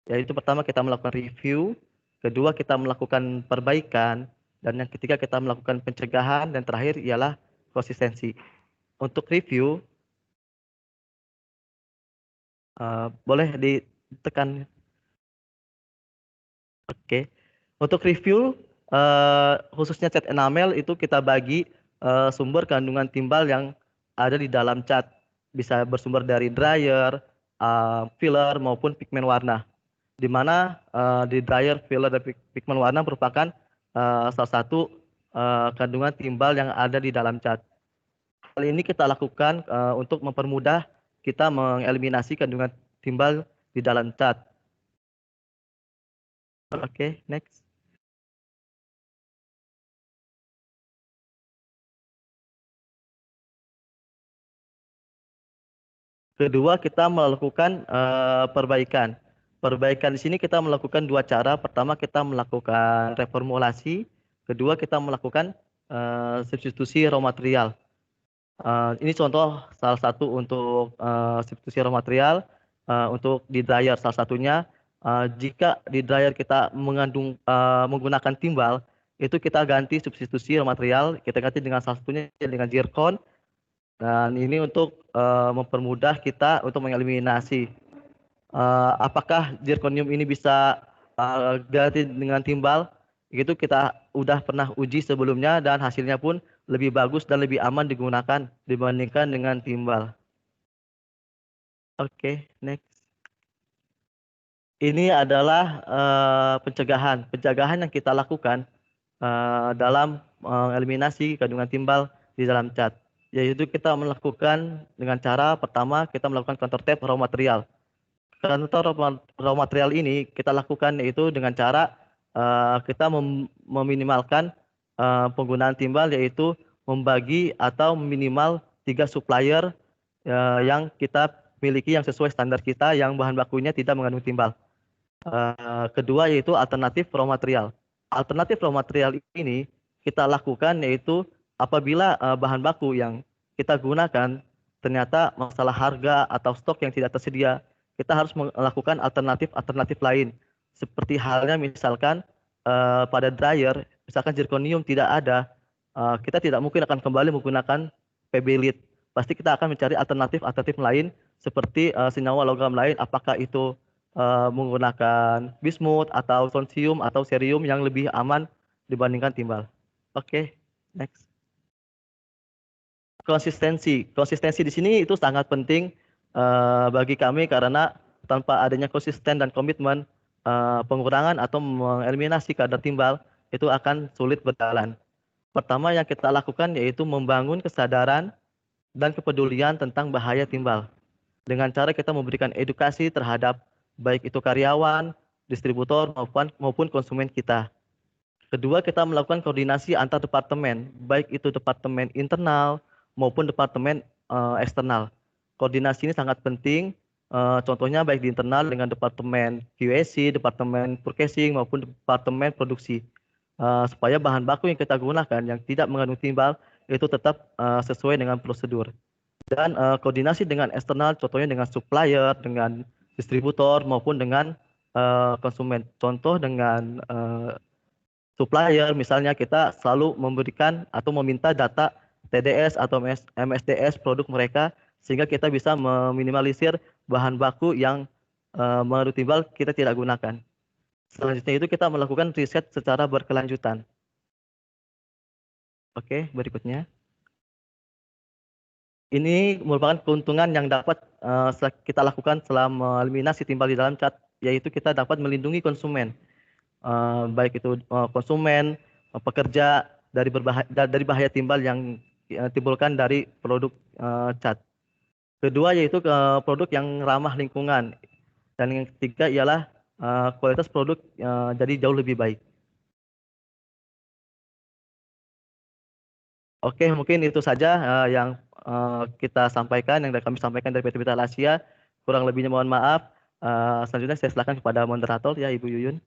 yaitu pertama kita melakukan review, kedua kita melakukan perbaikan, dan yang ketiga kita melakukan pencegahan, dan terakhir ialah konsistensi. Untuk review, boleh ditekan. Oke. Untuk review, khususnya cat enamel itu kita bagi sumber kandungan timbal yang ada di dalam cat. Bisa bersumber dari dryer, filler, maupun pigmen warna. Di mana di dryer, filler, dan pigmen warna merupakan salah satu kandungan timbal yang ada di dalam cat. Hal ini kita lakukan untuk mempermudah kita mengeliminasi kandungan timbal di dalam cat. Oke, next. Kedua, kita melakukan perbaikan. Perbaikan di sini kita melakukan dua cara. Pertama, kita melakukan reformulasi. Kedua, kita melakukan substitusi raw material. Ini contoh salah satu untuk substitusi raw material untuk di dryer salah satunya. Jika di dryer kita menggunakan timbal, itu kita ganti substitusi raw material, kita ganti dengan salah satunya dengan zircon. Dan ini untuk mempermudah kita untuk mengeliminasi. Apakah zirconium ini bisa ganti dengan timbal? Itu kita udah pernah uji sebelumnya dan hasilnya pun lebih bagus dan lebih aman digunakan dibandingkan dengan timbal. Oke, next. Ini adalah pencegahan yang kita lakukan dalam eliminasi kandungan timbal di dalam cat. Yaitu kita melakukan dengan cara pertama kita melakukan counter tap raw material. Counter raw material ini kita lakukan yaitu dengan cara kita meminimalkan penggunaan timbal, yaitu membagi atau minimal 3 supplier yang kita miliki yang sesuai standar kita yang bahan bakunya tidak mengandung timbal. Kedua yaitu alternatif raw material. Alternatif raw material ini kita lakukan yaitu apabila bahan baku yang kita gunakan ternyata masalah harga atau stok yang tidak tersedia, kita harus melakukan alternatif lain. Seperti halnya misalkan pada dryer, misalkan zirconium tidak ada, kita tidak mungkin akan kembali menggunakan PB Lead. Pasti kita akan mencari alternatif lain seperti senyawa logam lain, apakah itu menggunakan bismut atau strontium atau cerium yang lebih aman dibandingkan timbal. Oke, next. Konsistensi di sini itu sangat penting bagi kami karena tanpa adanya konsisten dan komitmen pengurangan atau mengeliminasi kadar timbal itu akan sulit berjalan. Pertama yang kita lakukan yaitu membangun kesadaran dan kepedulian tentang bahaya timbal dengan cara kita memberikan edukasi terhadap baik itu karyawan, distributor maupun konsumen kita. Kedua, kita melakukan koordinasi antar departemen, baik itu departemen internal maupun departemen eksternal. Koordinasi ini sangat penting, contohnya baik di internal dengan departemen QAC, departemen purchasing maupun departemen produksi, supaya bahan baku yang kita gunakan yang tidak mengandung timbal itu tetap sesuai dengan prosedur. Dan koordinasi dengan eksternal, contohnya dengan supplier, dengan distributor maupun dengan konsumen. Contoh dengan supplier, misalnya kita selalu memberikan atau meminta data TDS atau MSDS produk mereka sehingga kita bisa meminimalisir bahan baku yang mengandung timbal kita tidak gunakan. Selanjutnya itu kita melakukan riset secara berkelanjutan. Oke, berikutnya. Ini merupakan keuntungan yang dapat kita lakukan selama eliminasi timbal di dalam cat, yaitu kita dapat melindungi konsumen, baik itu konsumen, pekerja dari bahaya timbal yang ditimbulkan dari produk cat. Kedua yaitu produk yang ramah lingkungan, dan yang ketiga ialah kualitas produk jadi jauh lebih baik. Oke, mungkin itu saja yang kita sampaikan, yang kami sampaikan dari PT Vital Asia. Kurang lebihnya mohon maaf. Selanjutnya saya silakan kepada moderator ya, Ibu Yuyun.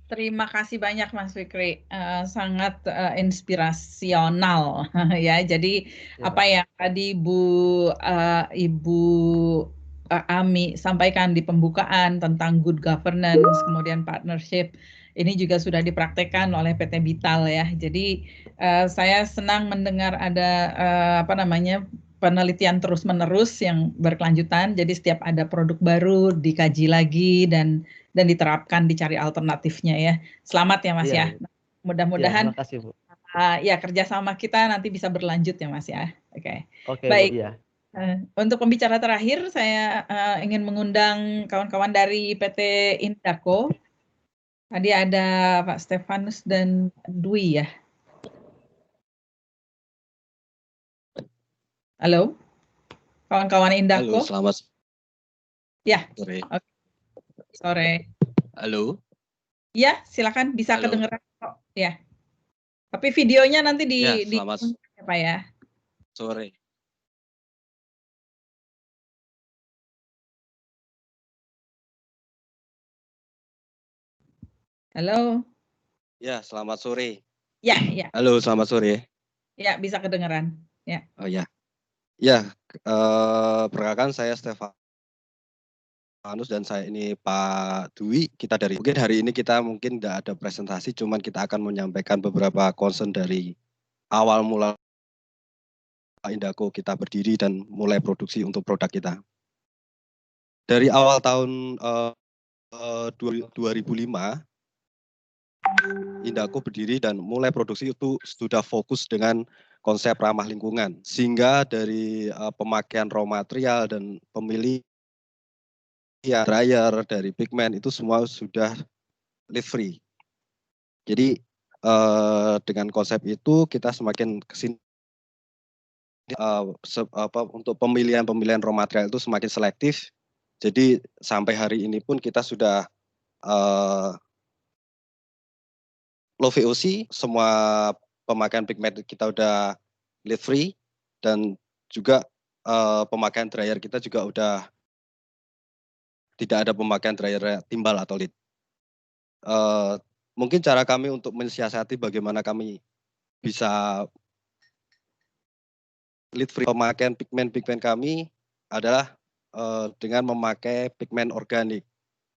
Terima kasih banyak Mas Fikri, sangat inspirasional ya. Jadi ya, apa yang tadi Ibu Ami sampaikan di pembukaan tentang good governance, kemudian partnership, ini juga sudah dipraktekkan oleh PT Vital ya. Jadi saya senang mendengar ada penelitian terus-menerus yang berkelanjutan. Jadi setiap ada produk baru dikaji lagi dan diterapkan, dicari alternatifnya ya. Selamat ya Mas ya. Mudah-mudahan terima kasih, Bu. Ya kerjasama kita nanti bisa berlanjut ya Mas ya. Oke. Baik. Bu, ya. Untuk pembicara terakhir saya ingin mengundang kawan-kawan dari PT Indako. Tadi ada Pak Stefanus dan Dwi ya. Halo, kawan-kawan Indako. Halo, selamat ya. sore. Okay. Sore. Halo. Ya, silakan bisa kedengeran kok. Ya. Tapi videonya nanti selamat apa ya? Sore. Halo. Ya, selamat sore. Ya. Halo, selamat sore. Ya, bisa kedengeran. Ya. Oh ya. Ya, perkenalkan saya Stefanus dan saya ini Pak Dwi. Kita mungkin hari ini kita mungkin tidak ada presentasi, cuman kita akan menyampaikan beberapa concern dari awal mula Indako kita berdiri dan mulai produksi untuk produk kita. Dari awal tahun 2005, Indako berdiri dan mulai produksi itu sudah fokus dengan konsep ramah lingkungan, sehingga dari pemakaian raw material dan pemilihan dryer dari pigment itu semua sudah lead free. Jadi dengan konsep itu kita semakin kesini untuk pemilihan raw material itu semakin selektif. Jadi sampai hari ini pun kita sudah low VOC, semua pemakaian pigment kita udah lead free, dan juga pemakaian dryer kita juga udah tidak ada pemakaian dryer timbal atau lead. Mungkin cara kami untuk mensiasati bagaimana kami bisa lead free pemakaian pigment kami adalah dengan memakai pigment organik.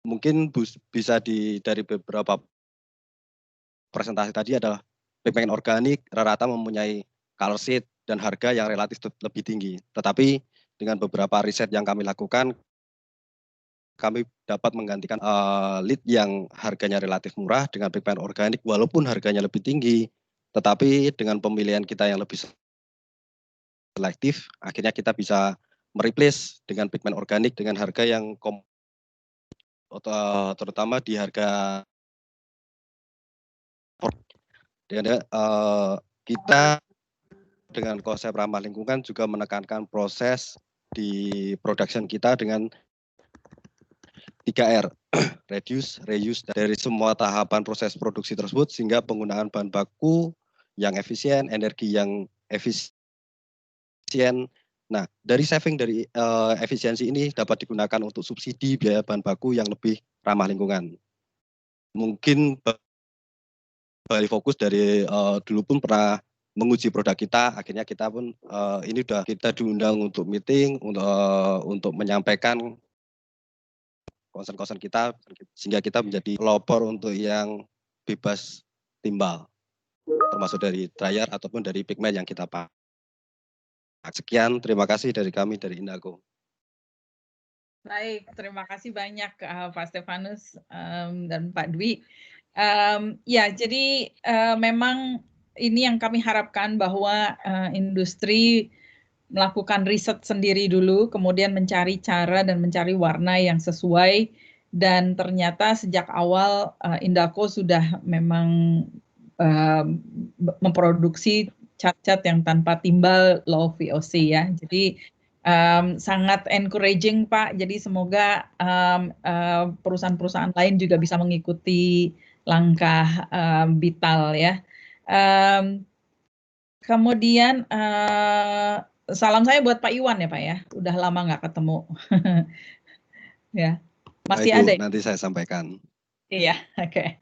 Mungkin bisa dari beberapa presentasi tadi adalah pigment organik rata-rata mempunyai color sheet dan harga yang relatif lebih tinggi. Tetapi dengan beberapa riset yang kami lakukan, kami dapat menggantikan lead yang harganya relatif murah dengan pigmen organik walaupun harganya lebih tinggi, tetapi dengan pemilihan kita yang lebih selektif, akhirnya kita bisa mereplace dengan pigmen organik dengan harga yang terutama di harga dan kita dengan konsep ramah lingkungan juga menekankan proses di production kita dengan 3R, reduce, reuse, dari semua tahapan proses produksi tersebut sehingga penggunaan bahan baku yang efisien, energi yang efisien. Nah, dari saving dari efisiensi ini dapat digunakan untuk subsidi biaya bahan baku yang lebih ramah lingkungan. Mungkin dari fokus dari dulu pun pernah menguji produk kita, akhirnya kita pun ini udah kita diundang untuk meeting untuk menyampaikan konsen-konsen kita sehingga kita menjadi pelopor untuk yang bebas timbal termasuk dari dryer ataupun dari pigmen yang kita pakai. Sekian, terima kasih dari kami dari Indago. Baik, terima kasih banyak Pak Stefanus dan Pak Dwi. Ya, jadi memang ini yang kami harapkan bahwa industri melakukan riset sendiri dulu, kemudian mencari cara dan mencari warna yang sesuai, dan ternyata sejak awal Indaco sudah memang memproduksi cat-cat yang tanpa timbal low VOC ya. Jadi sangat encouraging Pak. Jadi semoga perusahaan-perusahaan lain juga bisa mengikuti langkah Bital ya. Kemudian salam saya buat Pak Iwan ya Pak ya. Udah lama nggak ketemu. Ya, masih Baik, Bu, ada. Ya? nanti saya sampaikan. Iya, oke.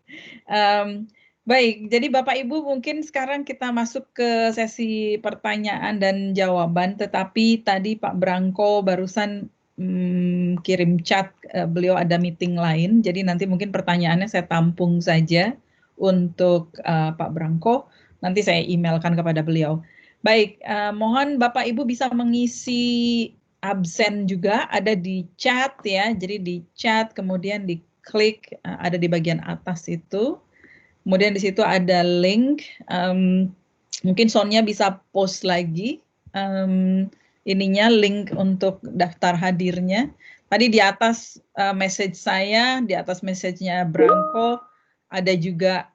Baik, jadi Bapak Ibu mungkin sekarang kita masuk ke sesi pertanyaan dan jawaban. Tetapi tadi Pak Branko barusan kirim chat, beliau ada meeting lain. Jadi nanti mungkin pertanyaannya saya tampung saja untuk Pak Branko. Nanti saya emailkan kepada beliau. Baik, mohon Bapak Ibu bisa mengisi absen juga, ada di chat ya. Jadi di chat kemudian diklik, ada di bagian atas itu. Kemudian di situ ada link. Mungkin Sonia bisa post lagi ininya link untuk daftar hadirnya. Tadi di atas message saya, di atas message-nya Branko ada juga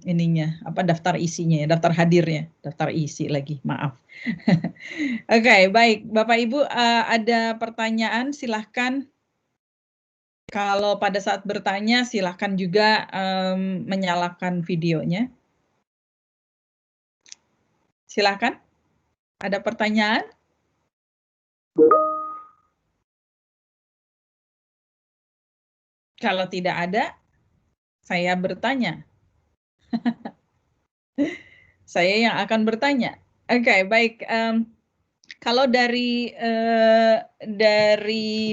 ininya apa daftar isinya ya, daftar hadirnya, daftar isi lagi, maaf. Oke, baik Bapak Ibu, ada pertanyaan silahkan. Kalau pada saat bertanya silahkan juga menyalakan videonya. Silahkan. Ada pertanyaan? Kalau tidak ada, saya bertanya. Saya yang akan bertanya. Oke, baik. Kalau dari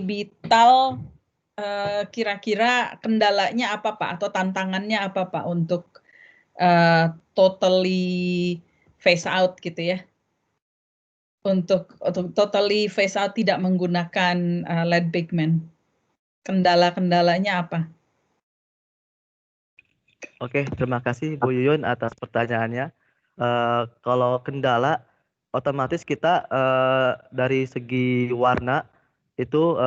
Bital, kira-kira kendalanya apa Pak? Atau tantangannya apa Pak untuk totally phase out gitu ya? Untuk totally phase out tidak menggunakan lead pigment. Kendala-kendalanya apa? Oke, terima kasih Bu Yuyun atas pertanyaannya. Kalau kendala, otomatis kita dari segi warna itu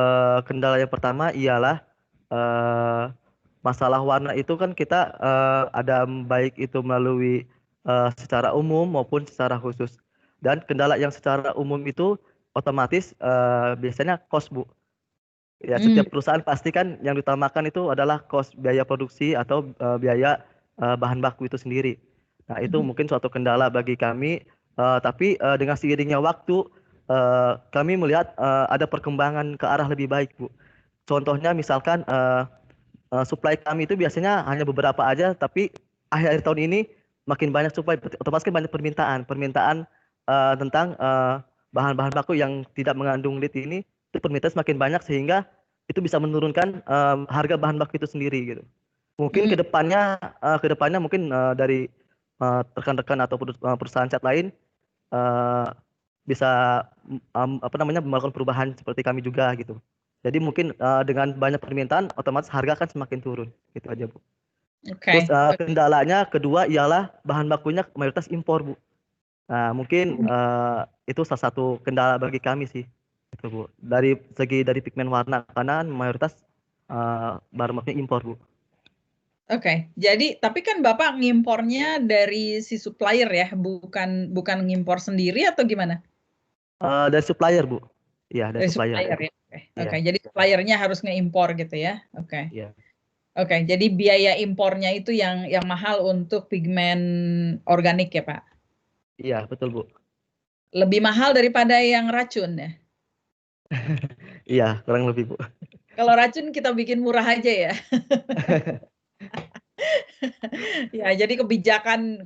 kendala yang pertama ialah masalah warna itu kan kita ada baik itu melalui secara umum maupun secara khusus. Dan kendala yang secara umum itu otomatis biasanya cost Bu. Ya, setiap perusahaan pasti kan yang diutamakan itu adalah cost biaya produksi atau biaya bahan baku itu sendiri. Nah, itu mungkin suatu kendala bagi kami, tapi dengan seiringnya waktu kami melihat ada perkembangan ke arah lebih baik, Bu. Contohnya misalkan supply kami itu biasanya hanya beberapa aja, tapi akhir tahun ini makin banyak supply, otomatis kan banyak permintaan tentang bahan-bahan baku yang tidak mengandung lead ini. Itu permintaan semakin banyak sehingga itu bisa menurunkan harga bahan baku itu sendiri gitu. Mungkin kedepannya mungkin dari rekan-rekan atau perusahaan cat lain bisa melakukan perubahan seperti kami juga gitu. Jadi mungkin dengan banyak permintaan, otomatis harga akan semakin turun. Gitu aja, Bu. Oke. Terus kendalanya kedua ialah bahan bakunya mayoritas impor, Bu. Nah, mungkin itu salah satu kendala bagi kami sih, gitu, Bu. Dari segi dari pigmen warna, karena mayoritas bahan bakunya impor, Bu. Oke, jadi tapi kan Bapak ngimpornya dari si supplier ya, bukan ngimpor sendiri atau gimana? Dari supplier, Bu. Iya, dari supplier. Ya. Oke, jadi suppliernya harus ngeimpor gitu ya. Oke. Iya. Oke, jadi biaya impornya itu yang mahal untuk pigmen organik ya, Pak? Iya, betul, Bu. Lebih mahal daripada yang racun ya? Iya, kurang lebih, Bu. Kalau racun kita bikin murah aja ya. Ya, jadi kebijakan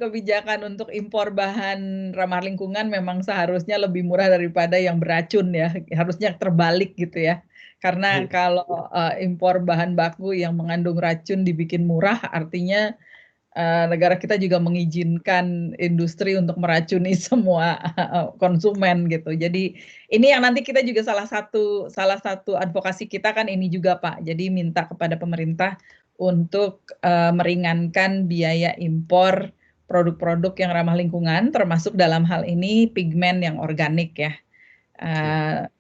untuk impor bahan ramah lingkungan memang seharusnya lebih murah daripada yang beracun ya. Harusnya terbalik gitu ya. Karena kalau impor bahan baku yang mengandung racun dibikin murah, artinya negara kita juga mengizinkan industri untuk meracuni semua konsumen gitu. Jadi ini yang nanti kita juga salah satu advokasi kita kan ini juga Pak. Jadi minta kepada pemerintah untuk meringankan biaya impor produk-produk yang ramah lingkungan, termasuk dalam hal ini pigmen yang organik ya.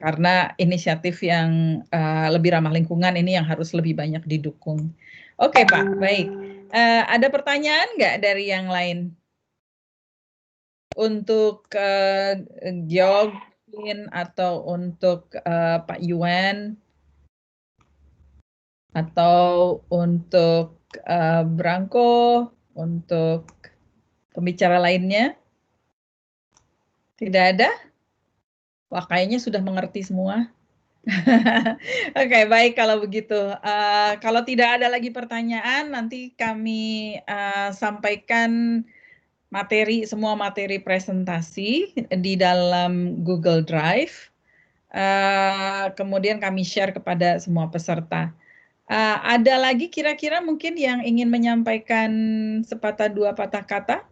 Karena inisiatif yang lebih ramah lingkungan ini yang harus lebih banyak didukung. Oke Pak, baik. Ada pertanyaan nggak dari yang lain? Untuk Georgin atau untuk Pak Yuan? Atau untuk Branko? Untuk pembicara lainnya? Tidak ada? Wah, kayaknya sudah mengerti semua. Oke, baik kalau begitu. Kalau tidak ada lagi pertanyaan, nanti kami sampaikan semua materi presentasi di dalam Google Drive. Kemudian kami share kepada semua peserta. Ada lagi kira-kira mungkin yang ingin menyampaikan sepatah dua patah kata?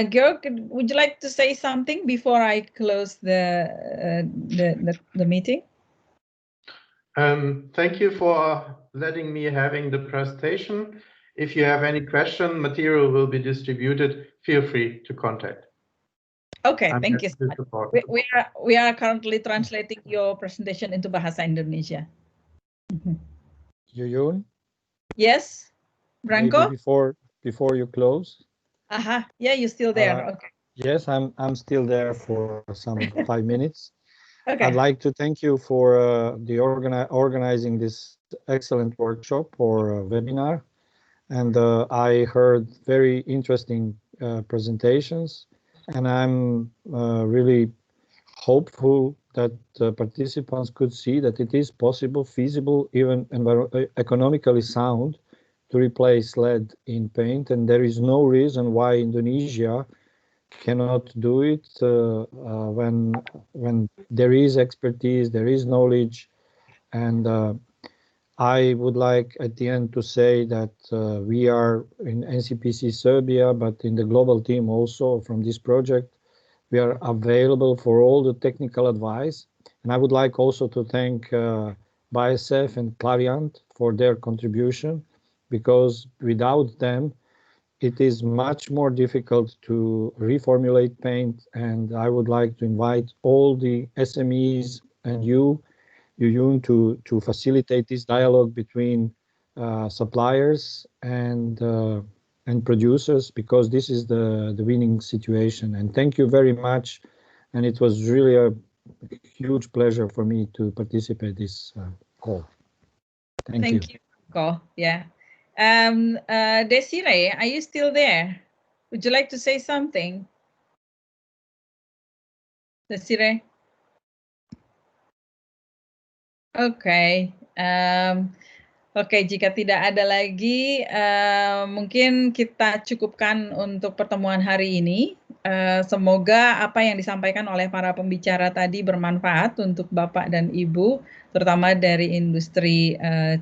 Georg, would you like to say something before I close the meeting? Thank you for letting me having the presentation. If you have any question, material will be distributed. Feel free to contact. Okay, thank you so much. We are currently translating your presentation into Bahasa Indonesia. Yuyun? Yes, Branko? Maybe before you close. Yeah, you're still there. Okay. Yes, I'm still there for some 5 minutes. Okay. I'd like to thank you for the organizing this excellent workshop or webinar, and I heard very interesting presentations, and I'm really hopeful that participants could see that it is possible, feasible, even economically sound to replace lead in paint, and there is no reason why Indonesia cannot do it when there is expertise, there is knowledge, and I would like at the end to say that we are in NCPC Serbia, but in the global team also from this project, we are available for all the technical advice. And I would like also to thank BASF and Clariant for their contribution, because without them, it is much more difficult to reformulate paint. And I would like to invite all the SMEs and you, Yuyun, to facilitate this dialogue between suppliers and producers, because this is the winning situation. And thank you very much. And it was really a huge pleasure for me to participate in this call. Thank you. Ko. Yeah. Desiree, are you still there? Would you like to say something? Desiree? Oke. Oke, jika tidak ada lagi, mungkin kita cukupkan untuk pertemuan hari ini. Semoga apa yang disampaikan oleh para pembicara tadi bermanfaat untuk Bapak dan Ibu, terutama dari industri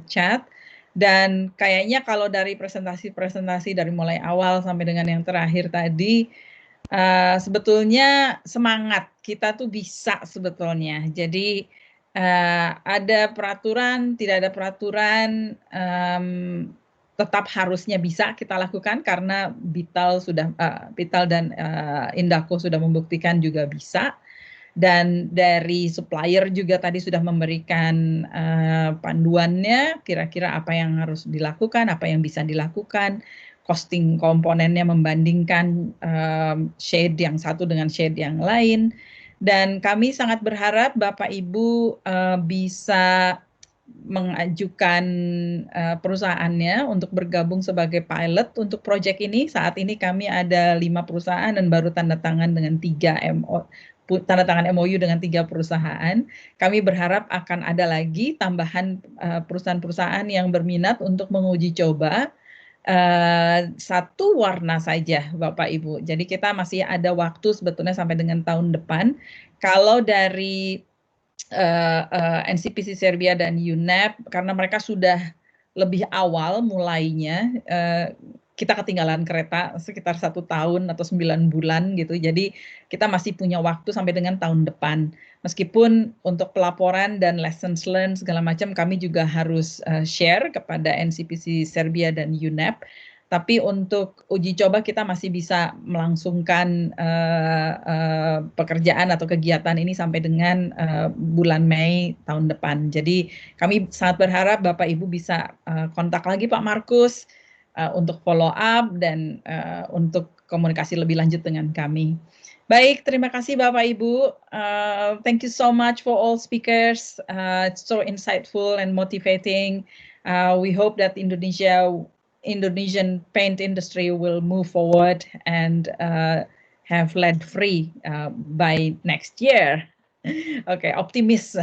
cat. Dan kayaknya kalau dari presentasi-presentasi dari mulai awal sampai dengan yang terakhir tadi, sebetulnya semangat kita tuh bisa sebetulnya. Jadi ada peraturan, tidak ada peraturan, tetap harusnya bisa kita lakukan karena Bital dan Indako sudah membuktikan juga bisa. Dan dari supplier juga tadi sudah memberikan panduannya, kira-kira apa yang harus dilakukan, apa yang bisa dilakukan, costing komponennya membandingkan shade yang satu dengan shade yang lain. Dan kami sangat berharap Bapak Ibu bisa mengajukan perusahaannya untuk bergabung sebagai pilot untuk proyek ini. Saat ini kami ada 5 perusahaan dan baru tanda tangan dengan 3 MOU dengan 3 perusahaan. Kami berharap akan ada lagi tambahan perusahaan-perusahaan yang berminat untuk menguji coba satu warna saja Bapak Ibu. Jadi kita masih ada waktu sebetulnya sampai dengan tahun depan. Kalau dari NCPC Serbia dan UNEP, karena mereka sudah lebih awal mulainya, kita ketinggalan kereta sekitar 1 tahun atau 9 bulan gitu. Jadi kita masih punya waktu sampai dengan tahun depan. Meskipun untuk pelaporan dan lessons learned segala macam kami juga harus share kepada NCPC Serbia dan UNEP. Tapi untuk uji coba kita masih bisa melangsungkan pekerjaan atau kegiatan ini sampai dengan bulan Mei tahun depan. Jadi kami sangat berharap Bapak Ibu bisa kontak lagi Pak Markus untuk follow up dan untuk komunikasi lebih lanjut dengan kami. Baik, terima kasih Bapak Ibu. Thank you so much for all speakers. It's so insightful and motivating. We hope that Indonesian paint industry will move forward and have lead-free by next year. Oke, optimis.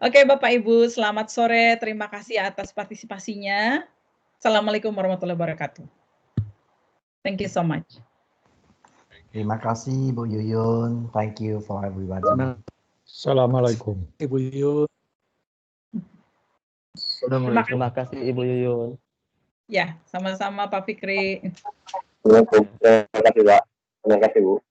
Oke, Bapak Ibu, selamat sore. Terima kasih atas partisipasinya. Assalamualaikum warahmatullahi wabarakatuh. Thank you so much. Terima kasih Bu Yuyun. Thank you for everybody. Assalamualaikum. Ibu Yuyun. Terima kasih Ibu Yuyun. Ya, sama-sama Pak Fikri. Terima kasih Pak. Terima kasih Bu.